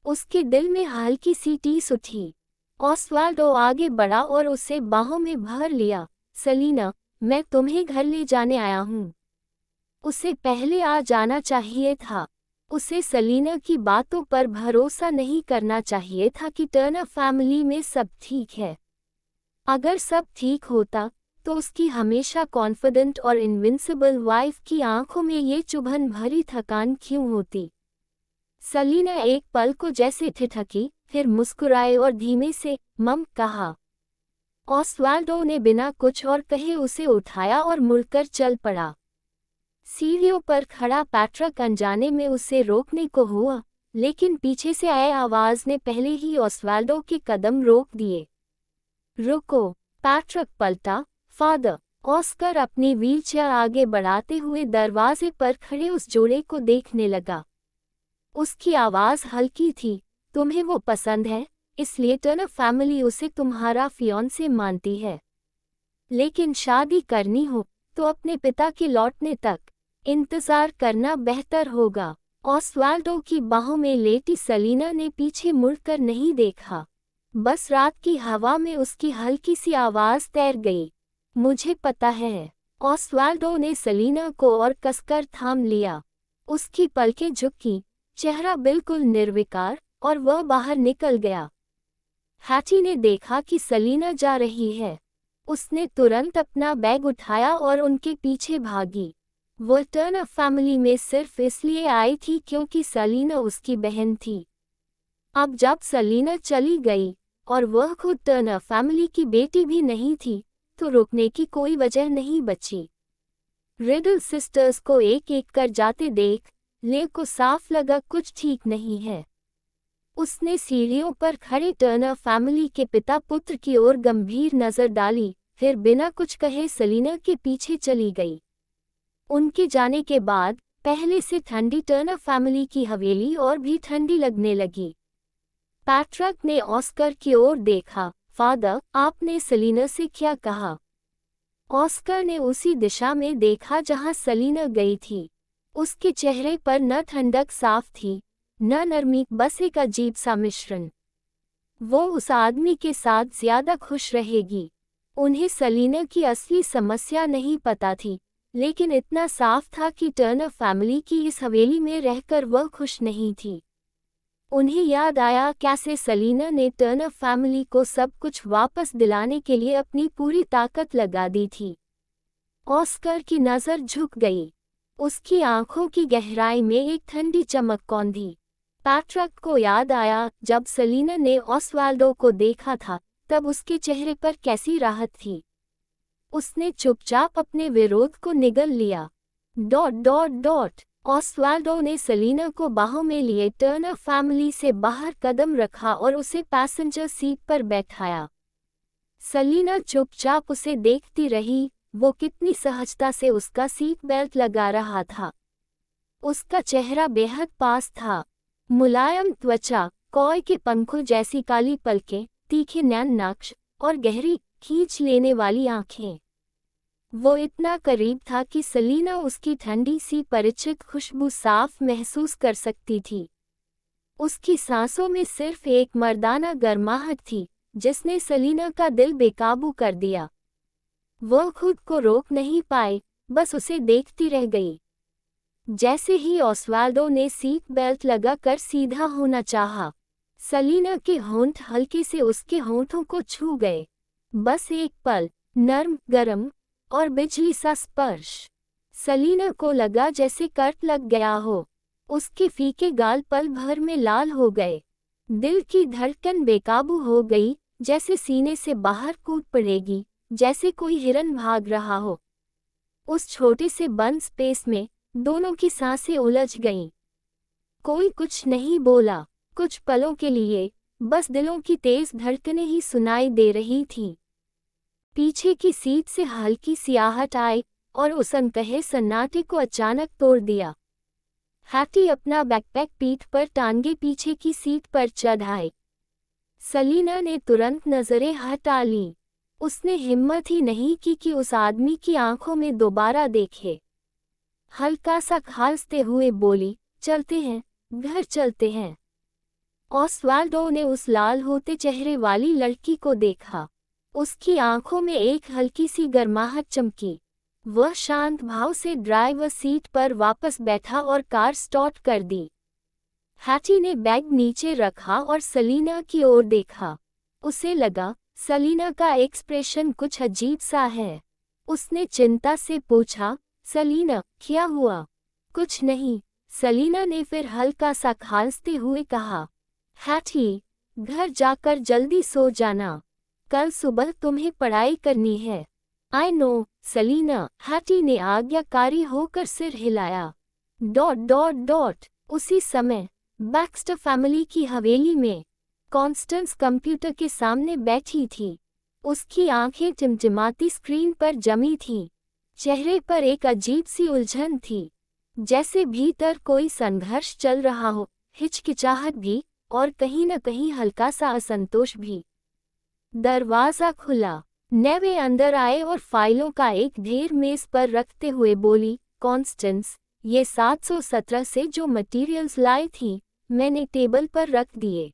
उसके दिल में हल्की सी टीस उठी। ऑस्वाल्डो आगे बढ़ा और उसे बाहों में भर लिया। सेलिना, मैं तुम्हें घर ले जाने आया हूँ। उसे पहले आ जाना चाहिए था। उसे सेलिना की बातों पर भरोसा नहीं करना चाहिए था कि टर्नर फैमिली में सब ठीक है। अगर सब ठीक होता तो उसकी हमेशा कॉन्फिडेंट और इनविंसिबल वाइफ की आंखों में ये चुभन भरी थकान क्यों होती? सेलिना एक पल को जैसे ठिठकी, फिर मुस्कुराए और धीमे से मम कहा। ऑस्वाल्डो ने बिना कुछ और कहे उसे उठाया और मुड़कर चल पड़ा। सीढ़ियों पर खड़ा पैट्रिक अनजाने में उसे रोकने को हुआ, लेकिन पीछे से आए आवाज ने पहले ही ऑस्वाल्डो के कदम रोक दिए। रुको। पैट्रिक पलटा। फादर। ऑस्कर अपनी व्हीलचेयर आगे बढ़ाते हुए दरवाजे पर खड़े उस जोड़े को देखने लगा। उसकी आवाज हल्की थी, तुम्हें वो पसंद है, इसलिए टर्नर फैमिली उसे तुम्हारा फियांसे मानती है। लेकिन शादी करनी हो तो अपने पिता के लौटने तक इंतजार करना बेहतर होगा। ऑस्वाल्डो की बाहों में लेटी सेलिना ने पीछे मुड़कर नहीं देखा। बस रात की हवा में उसकी हल्की सी आवाज तैर गई। मुझे पता है। ऑस्वाल्डो ने सेलिना को और कसकर थाम लिया। उसकी पलकें झुकी, चेहरा बिल्कुल निर्विकार, और वह बाहर निकल गया। हैटी ने देखा कि सेलिना जा रही है। उसने तुरंत अपना बैग उठाया और उनके पीछे भागी। वो टर्नर फैमिली में सिर्फ इसलिए आई थी क्योंकि सेलिना उसकी बहन थी। अब जब सेलिना चली गई और वह खुद टर्नर फैमिली की बेटी भी नहीं थी, तो रुकने की कोई वजह नहीं बची। रिडल सिस्टर्स को एक एक कर जाते देख ले को साफ लगा कुछ ठीक नहीं है। उसने सीढ़ियों पर खड़े टर्नर फैमिली के पिता पुत्र की ओर गंभीर नजर डाली, फिर बिना कुछ कहे सेलिना के पीछे चली गई। उनके जाने के बाद पहले से ठंडी टर्नर फैमिली की हवेली और भी ठंडी लगने लगी। पैट्रिक ने ऑस्कर की ओर देखा। फादर, आपने सेलिना से क्या कहा? ऑस्कर ने उसी दिशा में देखा जहां सलीना गई थी। उसके चेहरे पर न ठंडक साफ थी, न नरमी, बस एक अजीब सा मिश्रण। वो उस आदमी के साथ ज्यादा खुश रहेगी। उन्हें सलीना की असली समस्या नहीं पता थी, लेकिन इतना साफ था कि टर्नर फैमिली की इस हवेली में रहकर वह खुश नहीं थी। उन्हें याद आया कैसे सलीना ने टर्नर फैमिली को सब कुछ वापस दिलाने के लिए अपनी पूरी ताकत लगा दी थी। ऑस्कर की नज़र झुक गई। उसकी आंखों की गहराई में एक ठंडी चमक कौंधी। पैट्रिक को याद आया जब सलीना ने ऑस्वाल्डो को देखा था, तब उसके चेहरे पर कैसी राहत थी। उसने चुपचाप अपने विरोध को निगल लिया। ऑस्वाल्डो ने सलीना को बाहों में लिए टर्नर फैमिली से बाहर कदम रखा और उसे पैसेंजर सीट पर बैठाया। सलीना चुपचाप उसे देखती रही, वो कितनी सहजता से उसका सीट बेल्ट लगा रहा था। उसका चेहरा बेहद पास था, मुलायम त्वचा, कौए के पंखों जैसी काली पलकें, तीखे नैन नक्श और गहरी खींच लेने वाली आंखें। वो इतना करीब था कि सलीना उसकी ठंडी सी परिचित खुशबू साफ महसूस कर सकती थी। उसकी सांसों में सिर्फ एक मर्दाना गर्माहट थी, जिसने सलीना का दिल बेकाबू कर दिया। वह खुद को रोक नहीं पाई, बस उसे देखती रह गई। जैसे ही ऑस्वाल्डो ने सीट बेल्ट लगाकर सीधा होना चाहा, सलीना के होंठ हल्के से उसके होंठों को छू गए। बस एक पल, नर्म, गरम और बिजली सा स्पर्श। सलीना को लगा जैसे कट लग गया हो। उसके फीके गाल पल भर में लाल हो गए। दिल की धड़कन बेकाबू हो गई, जैसे सीने से बाहर कूद पड़ेगी, जैसे कोई हिरन भाग रहा हो। उस छोटे से बंद स्पेस में दोनों की सांसें उलझ गईं। कोई कुछ नहीं बोला। कुछ पलों के लिए बस दिलों की तेज धड़कनें ही सुनाई दे रही थीं। पीछे की सीट से हल्की सी आहट आई और उस अनकहे सन्नाटे को अचानक तोड़ दिया। हैटी अपना बैकपैक पीठ पर टांगे पीछे की सीट पर चढ़ाए। सलीना ने तुरंत नजरें हटा लीं। उसने हिम्मत ही नहीं की कि उस आदमी की आंखों में दोबारा देखे। हल्का सा खांसते हुए बोली, चलते हैं, घर चलते हैं। ऑस्वाल्डो ने उस लाल होते चेहरे वाली लड़की को देखा। उसकी आंखों में एक हल्की सी गर्माहट चमकी। वह शांत भाव से ड्राइवर सीट पर वापस बैठा और कार स्टार्ट कर दी। हैटी ने बैग नीचे रखा और सलीना की ओर देखा। उसे लगा सलीना का एक्सप्रेशन कुछ अजीब सा है। उसने चिंता से पूछा, सलीना, क्या हुआ? कुछ नहीं, सलीना ने फिर हल्का सा खांसते हुए कहा। हैटी, घर जाकर जल्दी सो जाना, कल सुबह तुम्हें पढ़ाई करनी है। आई नो, सलीना, हैटी ने आज्ञाकारी होकर सिर हिलाया। उसी समय बैक्स्टर फैमिली की हवेली में कॉन्स्टेंस कंप्यूटर के सामने बैठी थी। उसकी आंखें टिमटिमाती स्क्रीन पर जमी थीं। चेहरे पर एक अजीब सी उलझन थी, जैसे भीतर कोई संघर्ष चल रहा हो, हिचकिचाहट भी और कहीं न कहीं हल्का सा असंतोष भी। दरवाजा खुला। नेवे अंदर आए और फाइलों का एक ढेर मेज पर रखते हुए बोली, कॉन्स्टेंस, ये 717 से जो मटेरियल्स लाई थी, मैंने टेबल पर रख दिए।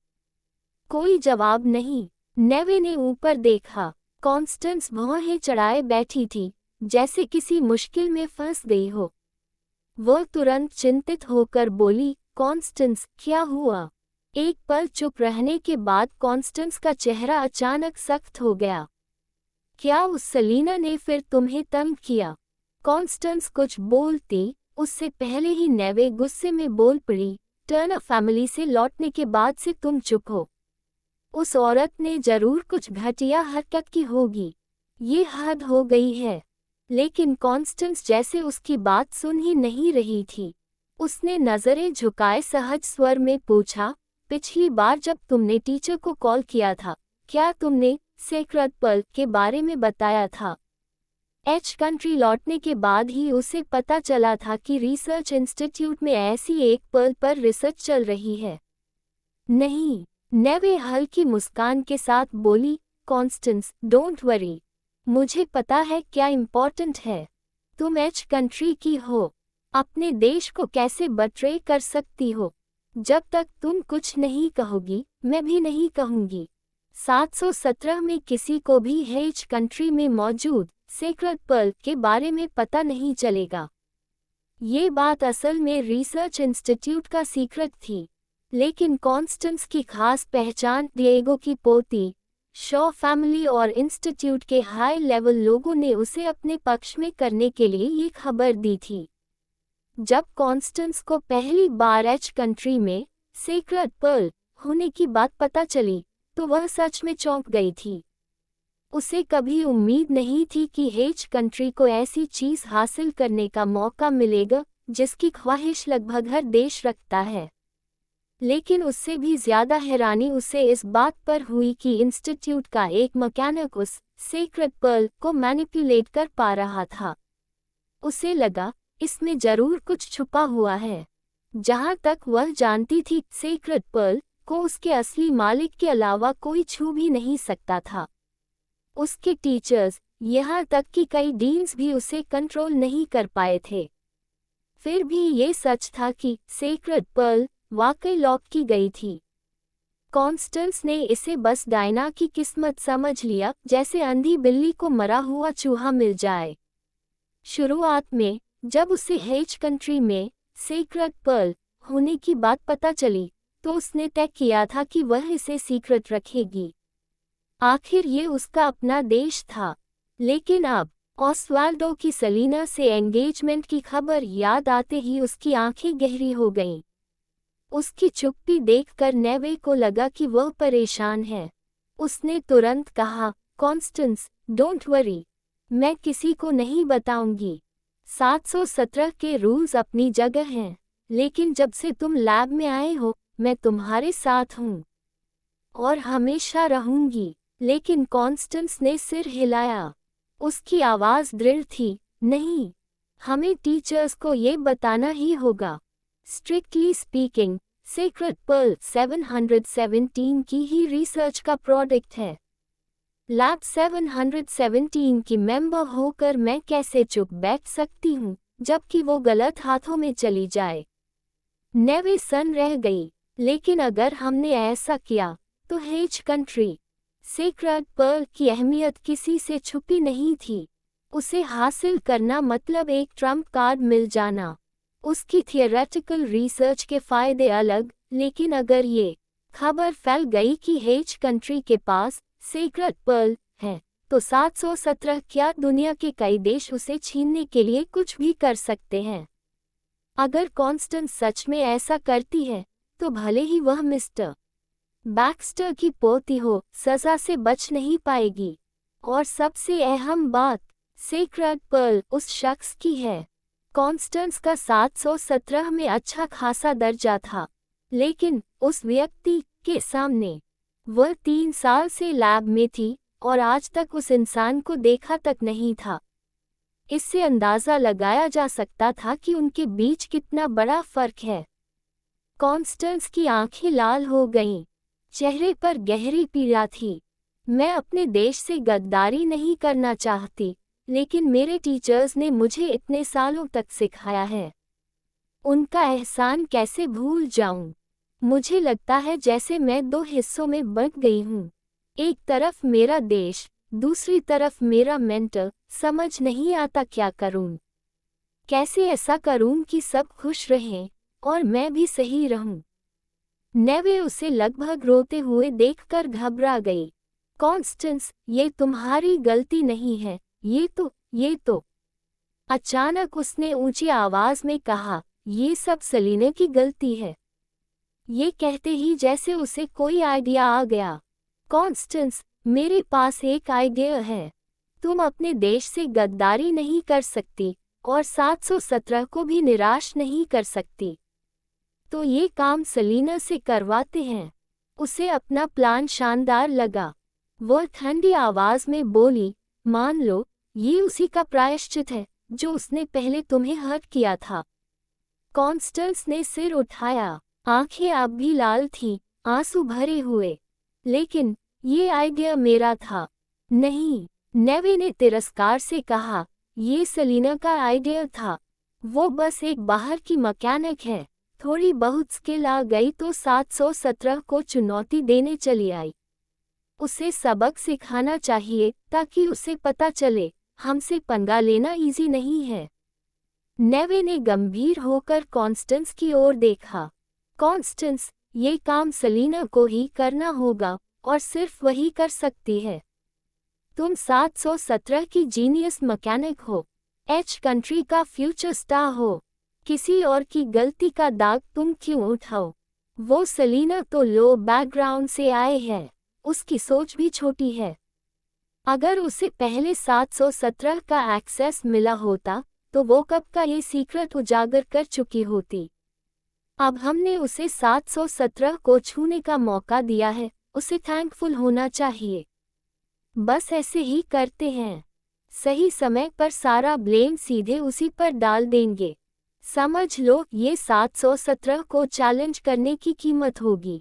कोई जवाब नहीं। नेवे ने ऊपर देखा। कॉन्स्टेंस भौहें चढ़ाए बैठी थी, जैसे किसी मुश्किल में फंस गई हो। वह तुरंत चिंतित होकर बोली, कॉन्स्टेंस, क्या हुआ? एक पल चुप रहने के बाद कॉन्स्टेंस का चेहरा अचानक सख्त हो गया। क्या उस सलीना ने फिर तुम्हें तंग किया? कॉन्स्टेंस कुछ बोलती उससे पहले ही नेवे गुस्से में बोल पड़ी, टर्नर फैमिली से लौटने के बाद से तुम चुप हो। उस औरत ने जरूर कुछ घटिया हरकत की होगी। ये हद हो गई है। लेकिन कॉन्स्टेंस जैसे उसकी बात सुन ही नहीं रही थी। उसने नजरें झुकाए सहज स्वर में पूछा, पिछली बार जब तुमने टीचर को कॉल किया था, क्या तुमने सेक्रेड पर्ल के बारे में बताया था? एच कंट्री लौटने के बाद ही उसे पता चला था कि रिसर्च इंस्टीट्यूट में ऐसी एक पर्ल पर रिसर्च चल रही है। नहीं, नेवे हल्की मुस्कान के साथ बोली, कॉन्स्टेंस, डोंट वरी। मुझे पता है क्या इम्पोर्टेंट है। तुम एच कंट्री की हो, अपने देश को कैसे बट्रे कर सकती हो? जब तक तुम कुछ नहीं कहोगी, मैं भी नहीं कहूंगी। 717 में किसी को भी एच कंट्री में मौजूद सेक्रेट पर्ल के बारे में पता नहीं चलेगा। ये बात असल में रिसर्च इंस्टीट्यूट का सीक्रेट थी, लेकिन कॉन्स्टेंस की खास पहचान डिएगो की पोती, शॉ फैमिली और इंस्टीट्यूट के हाई लेवल लोगों ने उसे अपने पक्ष में करने के लिए ये खबर दी थी। जब कॉन्स्टेंस को पहली बार एच कंट्री में सेक्रेट पर्ल होने की बात पता चली, तो वह सच में चौंक गई थी। उसे कभी उम्मीद नहीं थी कि एच कंट्री को ऐसी चीज हासिल करने का मौका मिलेगा जिसकी ख्वाहिश लगभग हर देश रखता है। लेकिन उससे भी ज्यादा हैरानी उसे इस बात पर हुई कि इंस्टीट्यूट का एक मैकेनिक उस सेक्रेट पर्ल को मैनिपुलेट कर पा रहा था। उसे लगा इसमें जरूर कुछ छुपा हुआ है। जहां तक वह जानती थी, सेक्रेट पर्ल को उसके असली मालिक के अलावा कोई छू भी नहीं सकता था। उसके टीचर्स, यहाँ तक कि कई डीन्स भी उसे कंट्रोल नहीं कर पाए थे। फिर भी ये सच था कि सेक्रेट पर्ल वाकई लॉक की गई थी। कॉन्स्टेंस ने इसे बस डायना की किस्मत समझ लिया, जैसे अंधी बिल्ली को मरा हुआ चूहा मिल जाए। शुरुआत में जब उसे एच कंट्री में सेक्रेट पर्ल होने की बात पता चली, तो उसने तय किया था कि वह इसे सीक्रेट रखेगी। आखिर ये उसका अपना देश था। लेकिन अब ऑस्वाल्डो की सेलिना से एंगेजमेंट की खबर याद आते ही उसकी आंखें गहरी हो गईं। उसकी चुप्पी देखकर नेवे को लगा कि वह परेशान है। उसने तुरंत कहा, कॉन्स्टेंस, डोंट वरी, मैं किसी को नहीं बताऊंगी। 717 के रूल्स अपनी जगह हैं, लेकिन जब से तुम लैब में आए हो, मैं तुम्हारे साथ हूँ और हमेशा रहूंगी। लेकिन कॉन्स्टेंस ने सिर हिलाया। उसकी आवाज दृढ़ थी, नहीं, हमें टीचर्स को ये बताना ही होगा। स्ट्रिक्टली स्पीकिंग, सेक्रेट पर्ल 717 की ही रिसर्च का प्रोडक्ट है। लैब 717 की मेंबर होकर मैं कैसे चुप बैठ सकती हूँ जबकि वो गलत हाथों में चली जाए? नेवे सन रह गई। लेकिन अगर हमने ऐसा किया तो एच कंट्री सेक्रेट पर्ल की अहमियत किसी से छुपी नहीं थी। उसे हासिल करना मतलब एक ट्रम्प कार्ड मिल जाना। उसकी थियोरेटिकल रिसर्च के फायदे अलग, लेकिन अगर ये खबर फैल गई कि एच कंट्री के पास सेक्रेट पर्ल है, तो 717 क्या दुनिया के कई देश उसे छीनने के लिए कुछ भी कर सकते हैं। अगर कॉन्स्टेंस सच में ऐसा करती है, तो भले ही वह मिस्टर बैक्स्टर की पोती हो, सजा से बच नहीं पाएगी। और सबसे अहम बात, सेक्रेट पर्ल उस शख्स की है। कॉन्स्टेंस का 717 में अच्छा खासा दर्जा था, लेकिन उस व्यक्ति के सामने वह 3 साल से लैब में थी और आज तक उस इंसान को देखा तक नहीं था। इससे अंदाजा लगाया जा सकता था कि उनके बीच कितना बड़ा फर्क है। कॉन्स्टेंस की आंखें लाल हो गईं, चेहरे पर गहरी पीड़ा थी। मैं अपने देश से गद्दारी नहीं करना चाहती, लेकिन मेरे टीचर्स ने मुझे इतने सालों तक सिखाया है। उनका एहसान कैसे भूल जाऊं? मुझे लगता है जैसे मैं 2 हिस्सों में बंट गई हूं। एक तरफ मेरा देश, दूसरी तरफ मेरा मेंटर। समझ नहीं आता क्या करूं। कैसे ऐसा करूं कि सब खुश रहें और मैं भी सही रहूं। नेवे उसे लगभग रोते हुए देखकर घबरा गई। कॉन्स्टेंस, ये तुम्हारी गलती नहीं है, ये तो। अचानक उसने ऊंची आवाज में कहा, ये सब सेलिना की गलती है। ये कहते ही जैसे उसे कोई आइडिया आ गया। कॉन्स्टेंस, मेरे पास एक आइडिया है। तुम अपने देश से गद्दारी नहीं कर सकती और 717 को भी निराश नहीं कर सकती। तो ये काम सेलिना से करवाते हैं। उसे अपना प्लान शानदार लगा। वह ठंडी आवाज में बोली, मान लो ये उसी का प्रायश्चित है जो उसने पहले तुम्हें हर्ट किया था। कॉन्स्टेंस ने सिर उठाया, आंखें अब भी लाल थीं, आंसू भरे हुए। लेकिन ये आइडिया मेरा था। नहीं, नेवी ने तिरस्कार से कहा, ये सेलिना का आइडिया था। वो बस एक बाहर की मैकेनिक है। थोड़ी बहुत स्किल आ गई तो 717 को चुनौती देने चली आई। उसे सबक सिखाना चाहिए ताकि उसे पता चले हमसे पंगा लेना इजी नहीं है। नेवी ने गंभीर होकर कॉन्स्टेंस की ओर देखा। कॉन्स्टेंस, ये काम सेलिना को ही करना होगा और सिर्फ वही कर सकती है। तुम 717 की जीनियस मैकेनिक हो, एच कंट्री का फ्यूचर स्टार हो। किसी और की गलती का दाग तुम क्यों उठाओ? वो सेलिना तो लो बैकग्राउंड से आए है, उसकी सोच भी छोटी है। अगर उसे पहले 717 का एक्सेस मिला होता तो वो कब का ये सीक्रेट उजागर कर चुकी होती। अब हमने उसे 717 को छूने का मौका दिया है, उसे थैंकफुल होना चाहिए। बस ऐसे ही करते हैं। सही समय पर सारा ब्लेम सीधे उसी पर डाल देंगे। समझ लो, ये 717 को चैलेंज करने की कीमत होगी।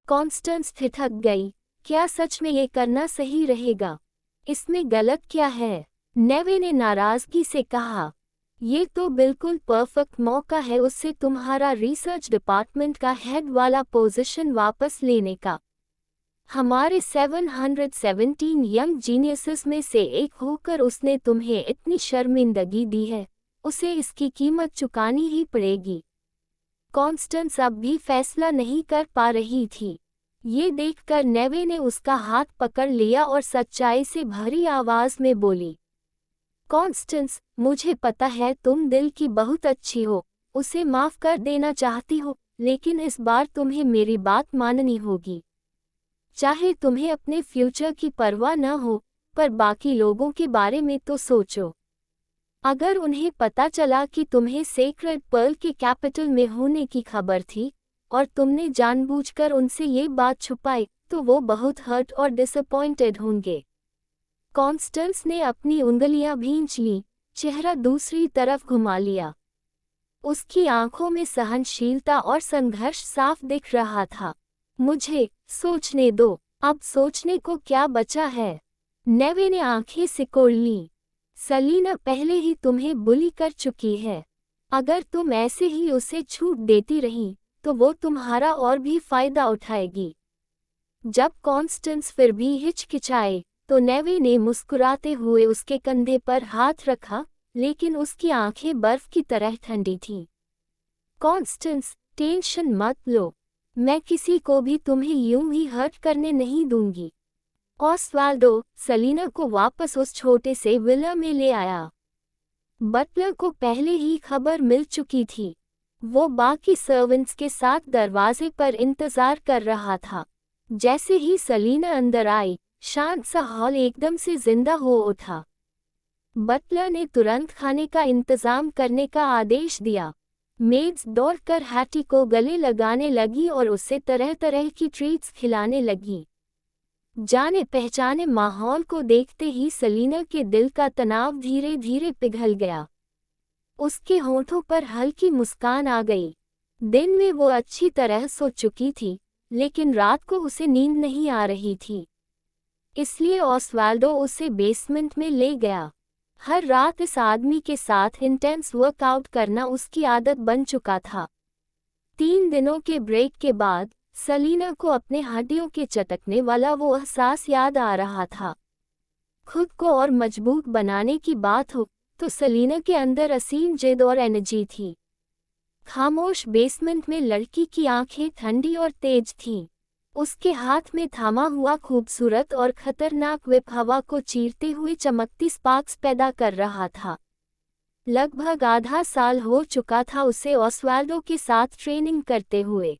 कॉन्स्टेंस ठिठक गई। क्या सच में ये करना सही रहेगा? इसमें गलत क्या है? नेवी ने नाराजगी से कहा, ये तो बिल्कुल परफेक्ट मौका है उससे तुम्हारा रिसर्च डिपार्टमेंट का हेड वाला पोजीशन वापस लेने का। हमारे 717 यंग जीनियसेस में से एक होकर उसने तुम्हें इतनी शर्मिंदगी दी है, उसे इसकी कीमत चुकानी ही पड़ेगी। कॉन्स्टेंस अब भी फैसला नहीं कर पा रही थी। ये देखकर नेवी ने उसका हाथ पकड़ लिया और सच्चाई से भरी आवाज में बोली, कॉन्स्टेंस, मुझे पता है तुम दिल की बहुत अच्छी हो, उसे माफ कर देना चाहती हो, लेकिन इस बार तुम्हें मेरी बात माननी होगी। चाहे तुम्हें अपने फ्यूचर की परवाह न हो, पर बाकी लोगों के बारे में तो सोचो। अगर उन्हें पता चला कि तुम्हें सेक्रेड पर्ल के कैपिटल में होने की खबर थी और तुमने जानबूझकर उनसे ये बात छुपाई, तो वो बहुत हर्ट और डिसअपॉइंटेड होंगे। कॉन्स्टेंस ने अपनी उंगलियां भींच लीं, चेहरा दूसरी तरफ घुमा लिया। उसकी आंखों में सहनशीलता और संघर्ष साफ दिख रहा था। मुझे सोचने दो, अब सोचने को क्या बचा है? नेवी ने आंखें सिकोड़ लीं। सेलिना पहले ही तुम्हें बुली कर चुकी है। अगर तुम ऐसे ही उसे छूट देती रही तो वो तुम्हारा और भी फायदा उठाएगी। जब कॉन्स्टेंस फिर भी हिचकिचाए तो नेवी ने मुस्कुराते हुए उसके कंधे पर हाथ रखा, लेकिन उसकी आंखें बर्फ की तरह ठंडी थीं। कॉन्स्टेंस, टेंशन मत लो, मैं किसी को भी तुम्हें यूं ही हर्ट करने नहीं दूंगी। ऑस्वाल्डो सेलिना को वापस उस छोटे से विला में ले आया। बटलर को पहले ही खबर मिल चुकी थी। वो बाकी सर्वेंट्स के साथ दरवाजे पर इंतजार कर रहा था। जैसे ही सेलिना अंदर आई, शांत सा हॉल एकदम से जिंदा हो उठा। बटलर ने तुरंत खाने का इंतजाम करने का आदेश दिया। मेड्स दौड़कर हैटी को गले लगाने लगी और उसे तरह तरह की ट्रीट्स खिलाने लगी। जाने पहचाने माहौल को देखते ही सेलिना के दिल का तनाव धीरे धीरे पिघल गया। उसके होंठों पर हल्की मुस्कान आ गई। दिन में वो अच्छी तरह सो चुकी थी, लेकिन रात को उसे नींद नहीं आ रही थी। इसलिए ऑस्वाल्डो उसे बेसमेंट में ले गया। हर रात इस आदमी के साथ इंटेंस वर्कआउट करना उसकी आदत बन चुका था। 3 दिनों के ब्रेक के बाद सेलिना को अपने हड्डियों के चटकने वाला वो एहसास याद आ रहा था। खुद को और मजबूत बनाने की बात हो तो सेलिना के अंदर असीम जिद और एनर्जी थी। खामोश बेसमेंट में लड़की की आंखें ठंडी और तेज थीं। उसके हाथ में थामा हुआ खूबसूरत और खतरनाक व्हिप हवा को चीरते हुए चमकती स्पार्क्स पैदा कर रहा था। लगभग आधा साल हो चुका था उसे ऑस्वाल्डो के साथ ट्रेनिंग करते हुए,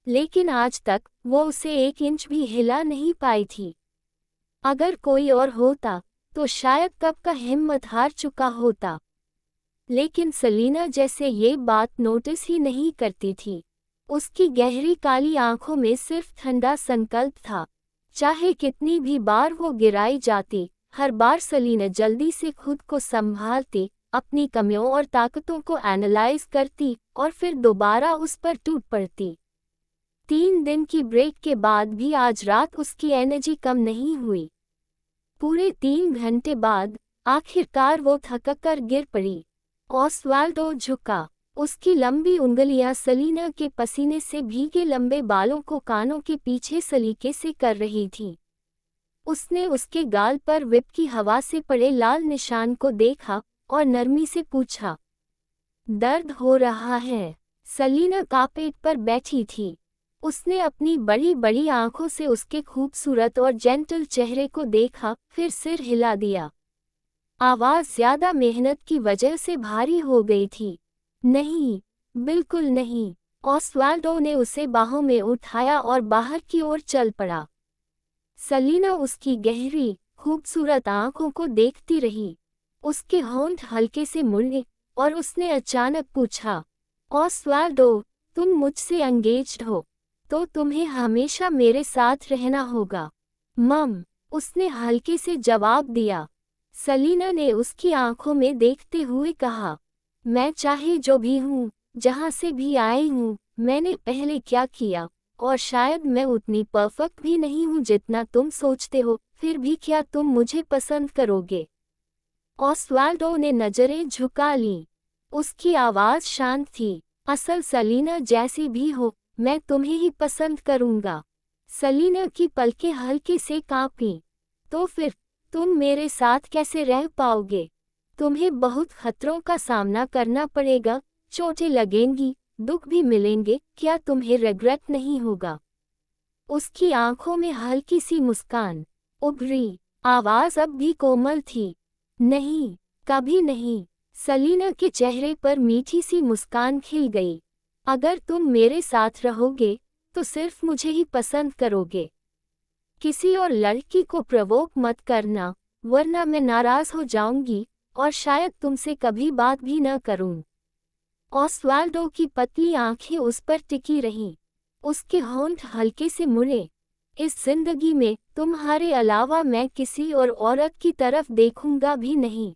लेकिन आज तक वो उसे 1 इंच भी हिला नहीं पाई थी। अगर कोई और होता तो शायद कब का हिम्मत हार चुका होता, लेकिन सेलिना जैसे ये बात नोटिस ही नहीं करती थी। उसकी गहरी काली आंखों में सिर्फ ठंडा संकल्प था। चाहे कितनी भी बार वो गिराई जाती, हर बार सेलिना जल्दी से खुद को संभालती, अपनी कमियों और ताकतों को एनालाइज करती और फिर दोबारा उस पर टूट पड़ती। 3 दिन की ब्रेक के बाद भी आज रात उसकी एनर्जी कम नहीं हुई। पूरे 3 घंटे बाद आखिरकार वो थककर गिर पड़ी। ऑस्वाल्डो झुका। उसकी लंबी उंगलियां सलीना के पसीने से भीगे लंबे बालों को कानों के पीछे सलीके से कर रही थीं। उसने उसके गाल पर विप की हवा से पड़े लाल निशान को देखा और नरमी से पूछा, दर्द हो रहा है? सलीना कापेट पर बैठी थी। उसने अपनी बड़ी बड़ी आंखों से उसके खूबसूरत और जेंटल चेहरे को देखा, फिर सिर हिला दिया। आवाज ज्यादा मेहनत की वजह से भारी हो गई थी। नहीं, बिल्कुल नहीं। ऑस्वाल्डो ने उसे बाहों में उठाया और बाहर की ओर चल पड़ा। सलीना उसकी गहरी, खूबसूरत आंखों को देखती रही। उसके होंठ हल्के से मुड़े और उसने अचानक पूछा, ऑस्वाल्डो, तुम मुझसे एंगेज्ड हो? तो तुम्हें हमेशा मेरे साथ रहना होगा। मम, उसने हल्के से जवाब दिया। सलीना ने उसकी आंखों में देखते हुए कहा, मैं चाहे जो भी हूँ, जहाँ से भी आई हूँ, मैंने पहले क्या किया, और शायद मैं उतनी परफेक्ट भी नहीं हूँ जितना तुम सोचते हो, फिर भी क्या तुम मुझे पसंद करोगे? ऑस्वाल्डो ने नजरें झुका लीं। उसकी आवाज शांत थी। असल सलीना जैसी भी हो, मैं तुम्हें ही पसंद करूंगा। सलीना की पलकें हल्के से कांपीं। तो फिर तुम मेरे साथ कैसे रह पाओगे? तुम्हें बहुत खतरों का सामना करना पड़ेगा, चोटें लगेंगी, दुख भी मिलेंगे, क्या तुम्हें रिग्रेट नहीं होगा? उसकी आंखों में हल्की सी मुस्कान उभरी। आवाज अब भी कोमल थी। नहीं, कभी नहीं। सलीना के चेहरे पर मीठी सी मुस्कान खिल गई। अगर तुम मेरे साथ रहोगे, तो सिर्फ मुझे ही पसंद करोगे। किसी और लड़की को प्रवोक मत करना, वरना मैं नाराज हो जाऊंगी और शायद तुमसे कभी बात भी न करूं। ऑस्वाल्डो की पतली आंखें उस पर टिकी रहीं। उसके होंठ हल्के से मुड़े। इस जिंदगी में तुम्हारे अलावा मैं किसी और औरत की तरफ देखूंगा भी नहीं।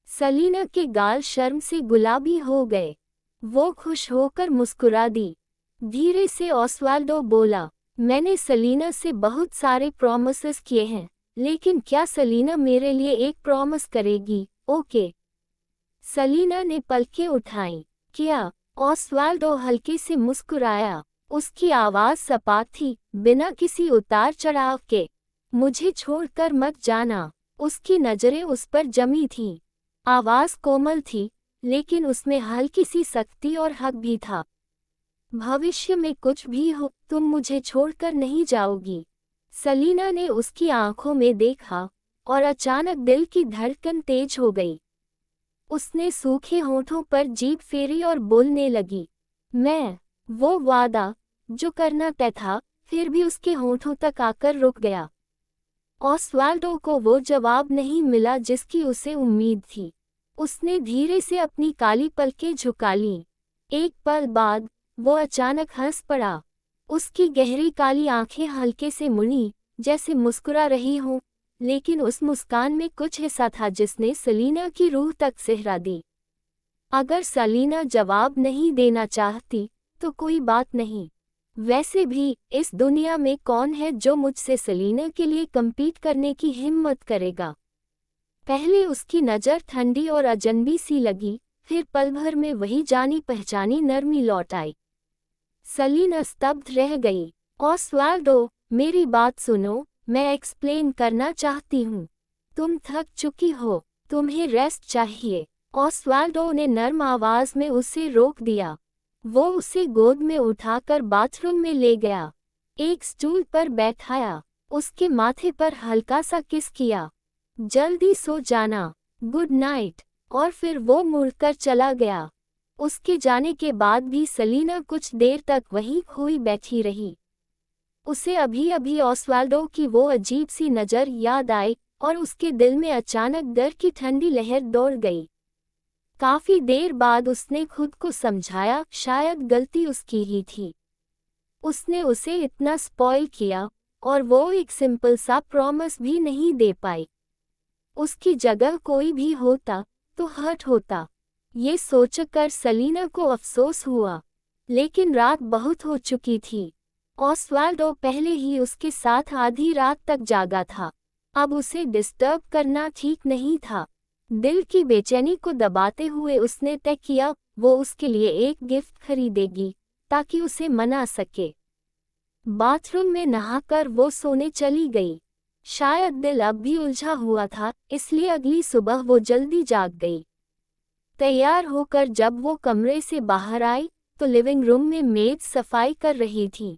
सलीना के गाल शर्म से गुलाबी हो गए। वो खुश होकर मुस्कुरा दी। धीरे से ऑस्वाल्डो बोला, मैंने सलीना से बहुत सारे प्रॉमिसेस किए हैं, लेकिन क्या सलीना मेरे लिए एक प्रॉमिस करेगी? ओके। सलीना ने पलकें उठाईं। क्या? ऑस्वाल्डो हल्के से मुस्कुराया। उसकी आवाज सपाट थी, बिना किसी उतार चढ़ाव के। मुझे छोड़कर मत जाना। उसकी नजरें उस पर जमी थीं। आवाज कोमल थी, लेकिन उसमें हल्की सी सख्ती और हक भी था। भविष्य में कुछ भी हो, तुम मुझे छोड़कर नहीं जाओगी। सलीना ने उसकी आंखों में देखा और अचानक दिल की धड़कन तेज हो गई। उसने सूखे होठों पर जीभ फेरी और बोलने लगी, मैं। वो वादा जो करना तय था, फिर भी उसके होठों तक आकर रुक गया। ऑस्वाल्डो को वो जवाब नहीं मिला जिसकी उसे उम्मीद थी। उसने धीरे से अपनी काली पलकें झुका लीं। एक पल बाद वो अचानक हंस पड़ा। उसकी गहरी काली आंखें हल्के से मुड़ी, जैसे मुस्कुरा रही हों, लेकिन उस मुस्कान में कुछ ऐसा था जिसने सलीना की रूह तक सिहरा दी। अगर सलीना जवाब नहीं देना चाहती, तो कोई बात नहीं। वैसे भी इस दुनिया में कौन है जो मुझसे सलीना के लिए कम्पीट करने की हिम्मत करेगा? पहले उसकी नज़र ठंडी और अजनबी सी लगी, फिर पल भर में वही जानी पहचानी नरमी लौट आई। सलीना स्तब्ध रह गई। ऑस्वाल्डो, मेरी बात सुनो, मैं एक्सप्लेन करना चाहती हूँ। तुम थक चुकी हो, तुम्हें रेस्ट चाहिए। ऑस्वाल्डो ने नर्म आवाज में उसे रोक दिया। वो उसे गोद में उठाकर बाथरूम में ले गया। एक स्टूल पर बैठाया, उसके माथे पर हल्का सा किस किया। जल्दी सो जाना, गुड नाइट। और फिर वो मुड़कर चला गया। उसके जाने के बाद भी सलीना कुछ देर तक वहीं खोई बैठी रही। उसे अभी अभी ऑस्वाल्डो की वो अजीब सी नज़र याद आई और उसके दिल में अचानक डर की ठंडी लहर दौड़ गई। काफी देर बाद उसने खुद को समझाया, शायद गलती उसकी ही थी। उसने उसे इतना स्पॉइल किया और वो एक सिंपल सा प्रॉमिस भी नहीं दे पाई। उसकी जगह कोई भी होता तो हर्ट होता। ये सोचकर सलीना को अफसोस हुआ, लेकिन रात बहुत हो चुकी थी। ऑस्वाल्डो पहले ही उसके साथ आधी रात तक जागा था। अब उसे डिस्टर्ब करना ठीक नहीं था। दिल की बेचैनी को दबाते हुए उसने तय किया वो उसके लिए एक गिफ्ट खरीदेगी ताकि उसे मना सके। बाथरूम में नहाकर वो सोने चली गई। शायद दिल अब भी उलझा हुआ था, इसलिए अगली सुबह वो जल्दी जाग गई। तैयार होकर जब वो कमरे से बाहर आई तो लिविंग रूम में मेड सफाई कर रही थी।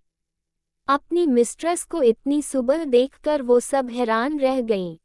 अपनी मिस्ट्रेस को इतनी सुबह देखकर वो सब हैरान रह गईं।